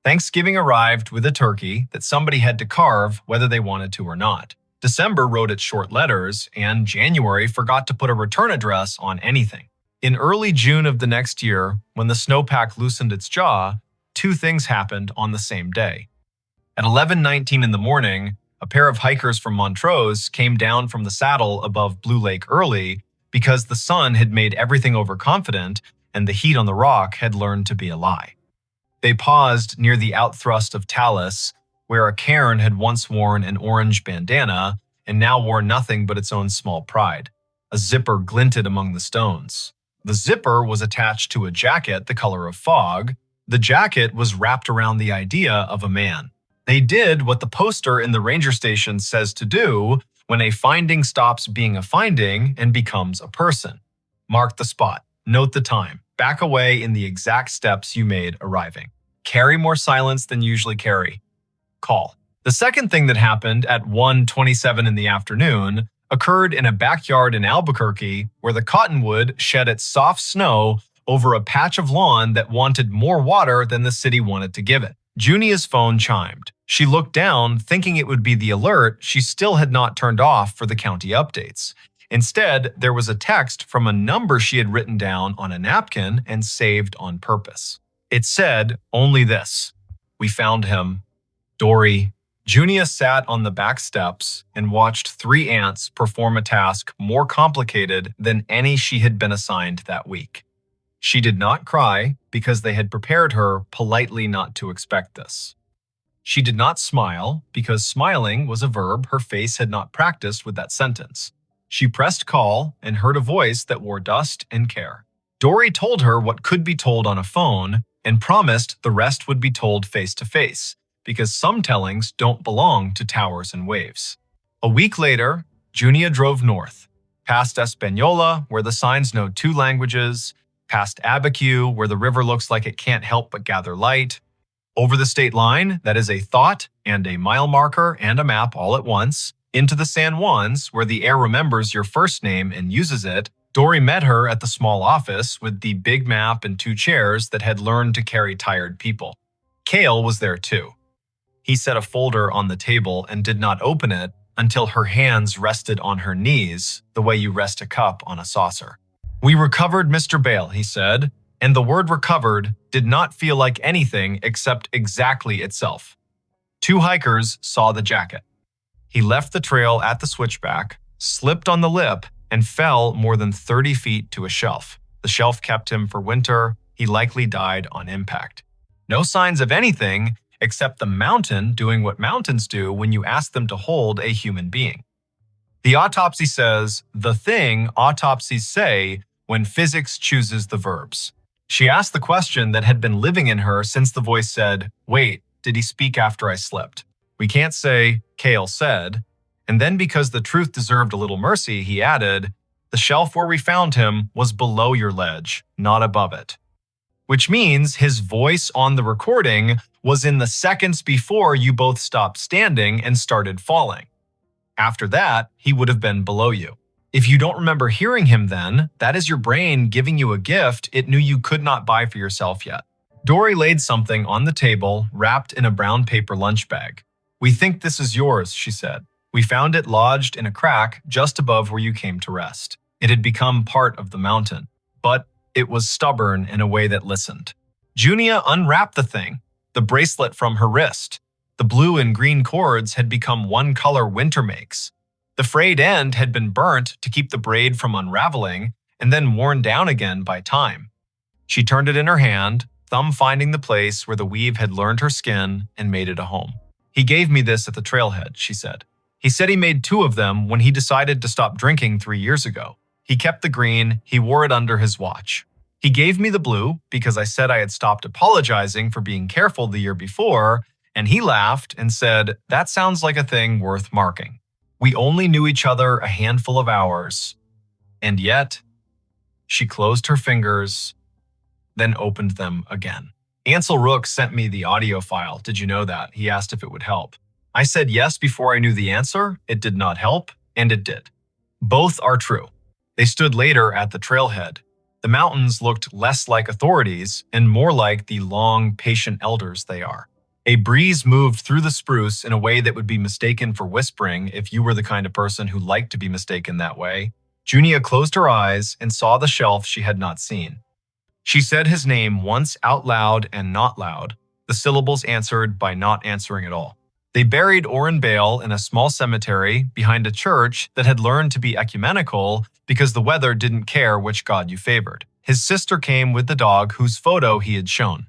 Thanksgiving arrived with a turkey that somebody had to carve whether they wanted to or not. December wrote its short letters, and January forgot to put a return address on anything. In early June of the next year, when the snowpack loosened its jaw, 2 things happened on the same day. At 11:19 in the morning, a pair of hikers from Montrose came down from the saddle above Blue Lake early because the sun had made everything overconfident and the heat on the rock had learned to be a lie. They paused near the outthrust of Talus, where a cairn had once worn an orange bandana and now wore nothing but its own small pride. A zipper glinted among the stones. The zipper was attached to a jacket the color of fog. The jacket was wrapped around the idea of a man. They did what the poster in the ranger station says to do when a finding stops being a finding and becomes a person. Mark the spot. Note the time. Back away in the exact steps you made arriving. Carry more silence than you usually carry. Call. The second thing that happened at 1:27 in the afternoon occurred in a backyard in Albuquerque where the cottonwood shed its soft snow over a patch of lawn that wanted more water than the city wanted to give it. Junia's phone chimed. She looked down, thinking it would be the alert she still had not turned off for the county updates. Instead, there was a text from a number she had written down on a napkin and saved on purpose. It said only this: "We found him. Dory." Junia sat on the back steps and watched 3 ants perform a task more complicated than any she had been assigned that week. She did not cry because they had prepared her politely not to expect this. She did not smile because smiling was a verb her face had not practiced with that sentence. She pressed call and heard a voice that wore dust and care. Dory told her what could be told on a phone and promised the rest would be told face to face, because some tellings don't belong to towers and waves. A week later, Junia drove north, past Espanola, where the signs know 2 languages, past Abiquiu, where the river looks like it can't help but gather light, over the state line, that is a thought and a mile marker and a map all at once, into the San Juans, where the air remembers your first name and uses it. Dory met her at the small office with the big map and 2 chairs that had learned to carry tired people. Kale was there too. He set a folder on the table and did not open it until her hands rested on her knees, the way you rest a cup on a saucer. "We recovered MrBallen," he said, and the word recovered did not feel like anything except exactly itself. 2 hikers saw the jacket. He left the trail at the switchback, slipped on the lip, and fell more than 30 feet to a shelf. The shelf kept him for winter. He likely died on impact. No signs of anything except the mountain doing what mountains do when you ask them to hold a human being. The autopsy says, the thing autopsies say when physics chooses the verbs. She asked the question that had been living in her since the voice said, wait, did he speak after I slipped? We can't say, Kale said. And then because the truth deserved a little mercy, he added, the shelf where we found him was below your ledge, not above it. Which means his voice on the recording was in the seconds before you both stopped standing and started falling. After that, he would have been below you. If you don't remember hearing him then, that is your brain giving you a gift it knew you could not buy for yourself yet. Dory laid something on the table wrapped in a brown paper lunch bag. We think this is yours, she said. We found it lodged in a crack just above where you came to rest. It had become part of the mountain, but it was stubborn in a way that listened. Junia unwrapped the thing, the bracelet from her wrist. The blue and green cords had become one color winter makes. The frayed end had been burnt to keep the braid from unraveling and then worn down again by time. She turned it in her hand, thumb finding the place where the weave had learned her skin and made it a home. He gave me this at the trailhead, she said. He said he made 2 of them when he decided to stop drinking 3 years ago. He kept the green, he wore it under his watch. He gave me the blue because I said I had stopped apologizing for being careful the year before, and he laughed and said, that sounds like a thing worth marking. We only knew each other a handful of hours. And yet, she closed her fingers, then opened them again. Ansel Rook sent me the audio file. Did you know that? He asked if it would help. I said yes before I knew the answer. It did not help, and it did. Both are true. They stood later at the trailhead. The mountains looked less like authorities and more like the long, patient elders they are. A breeze moved through the spruce in a way that would be mistaken for whispering if you were the kind of person who liked to be mistaken that way. Junia closed her eyes and saw the shelf she had not seen. She said his name once out loud and not loud, the syllables answered by not answering at all. They buried Orrin Bale in a small cemetery behind a church that had learned to be ecumenical because the weather didn't care which god you favored. His sister came with the dog whose photo he had shown.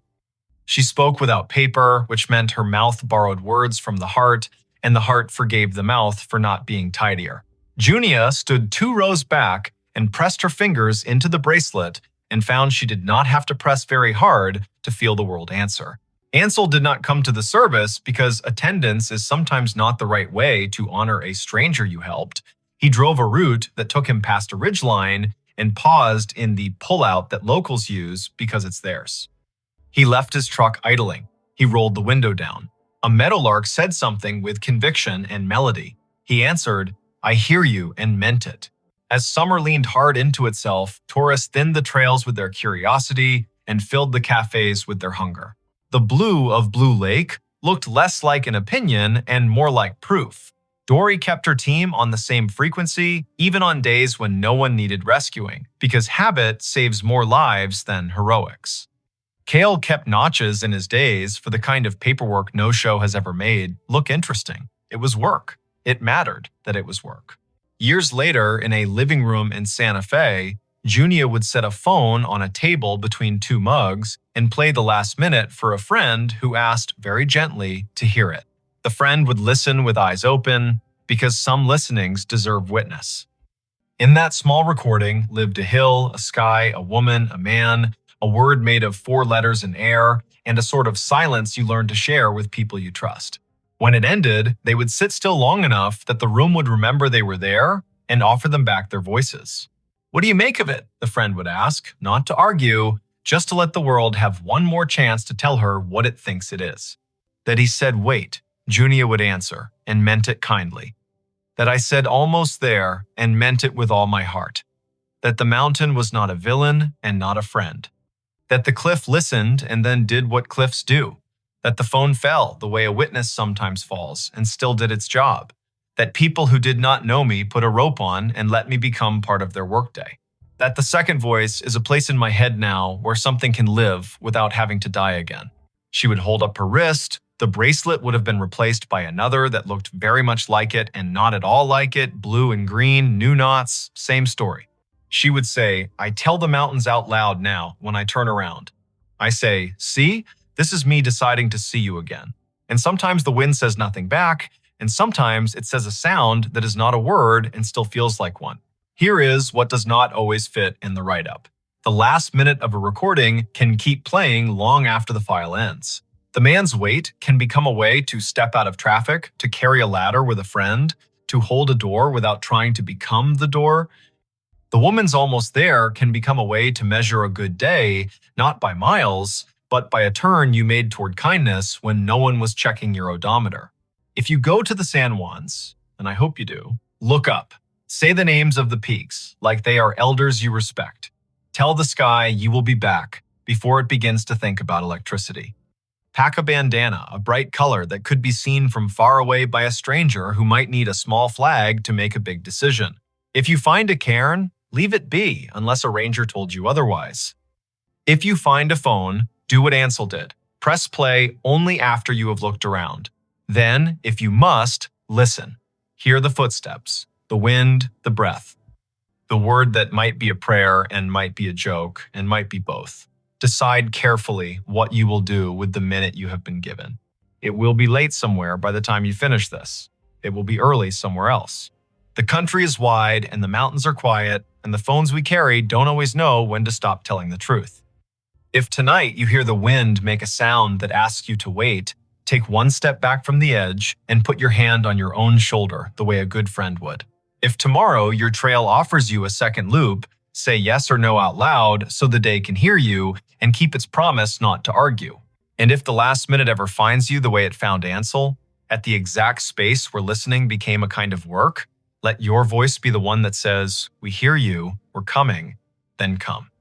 She spoke without paper, which meant her mouth borrowed words from the heart, and the heart forgave the mouth for not being tidier. Junia stood 2 rows back and pressed her fingers into the bracelet and found she did not have to press very hard to feel the world answer. Ansel did not come to the service because attendance is sometimes not the right way to honor a stranger you helped. He drove a route that took him past a ridgeline and paused in the pullout that locals use because it's theirs. He left his truck idling. He rolled the window down. A meadowlark said something with conviction and melody. He answered, I hear you, and meant it. As summer leaned hard into itself, tourists thinned the trails with their curiosity and filled the cafes with their hunger. The blue of Blue Lake looked less like an opinion and more like proof. Dory kept her team on the same frequency, even on days when no one needed rescuing, because habit saves more lives than heroics. Kale kept notches in his days for the kind of paperwork no show has ever made look interesting. It was work. It mattered that it was work. Years later, in a living room in Santa Fe, Junia would set a phone on a table between 2 mugs and play the last minute for a friend who asked very gently to hear it. The friend would listen with eyes open because some listenings deserve witness. In that small recording lived a hill, a sky, a woman, a man, a word made of 4 letters in air, and a sort of silence you learn to share with people you trust. When it ended, they would sit still long enough that the room would remember they were there and offer them back their voices. What do you make of it? The friend would ask, not to argue, just to let the world have one more chance to tell her what it thinks it is. That he said, wait, Junia would answer, and meant it kindly. That I said almost there and meant it with all my heart. That the mountain was not a villain and not a friend. That the cliff listened and then did what cliffs do. That the phone fell the way a witness sometimes falls and still did its job. That people who did not know me put a rope on and let me become part of their workday. That the second voice is a place in my head now where something can live without having to die again. She would hold up her wrist. The bracelet would have been replaced by another that looked very much like it and not at all like it, blue and green, new knots, same story. She would say, I tell the mountains out loud now when I turn around. I say, see, this is me deciding to see you again. And sometimes the wind says nothing back, and sometimes it says a sound that is not a word and still feels like one. Here is what does not always fit in the write-up. The last minute of a recording can keep playing long after the file ends. The man's wait can become a way to step out of traffic, to carry a ladder with a friend, to hold a door without trying to become the door. The woman's almost there can become a way to measure a good day, not by miles, but by a turn you made toward kindness when no one was checking your odometer. If you go to the San Juans, and I hope you do, look up. Say the names of the peaks, like they are elders you respect. Tell the sky you will be back before it begins to think about electricity. Pack a bandana, a bright color that could be seen from far away by a stranger who might need a small flag to make a big decision. If you find a cairn, leave it be unless a ranger told you otherwise. If you find a phone, do what Ansel did. Press play only after you have looked around. Then, if you must, listen. Hear the footsteps, the wind, the breath. The word that might be a prayer and might be a joke and might be both. Decide carefully what you will do with the minute you have been given. It will be late somewhere by the time you finish this. It will be early somewhere else. The country is wide and the mountains are quiet, and the phones we carry don't always know when to stop telling the truth. If tonight you hear the wind make a sound that asks you to wait, take one step back from the edge and put your hand on your own shoulder the way a good friend would. If tomorrow your trail offers you a second loop, say yes or no out loud so the day can hear you and keep its promise not to argue. And if the last minute ever finds you the way it found Ansel, at the exact space where listening became a kind of work, let your voice be the one that says, "We hear you, we're coming," then come.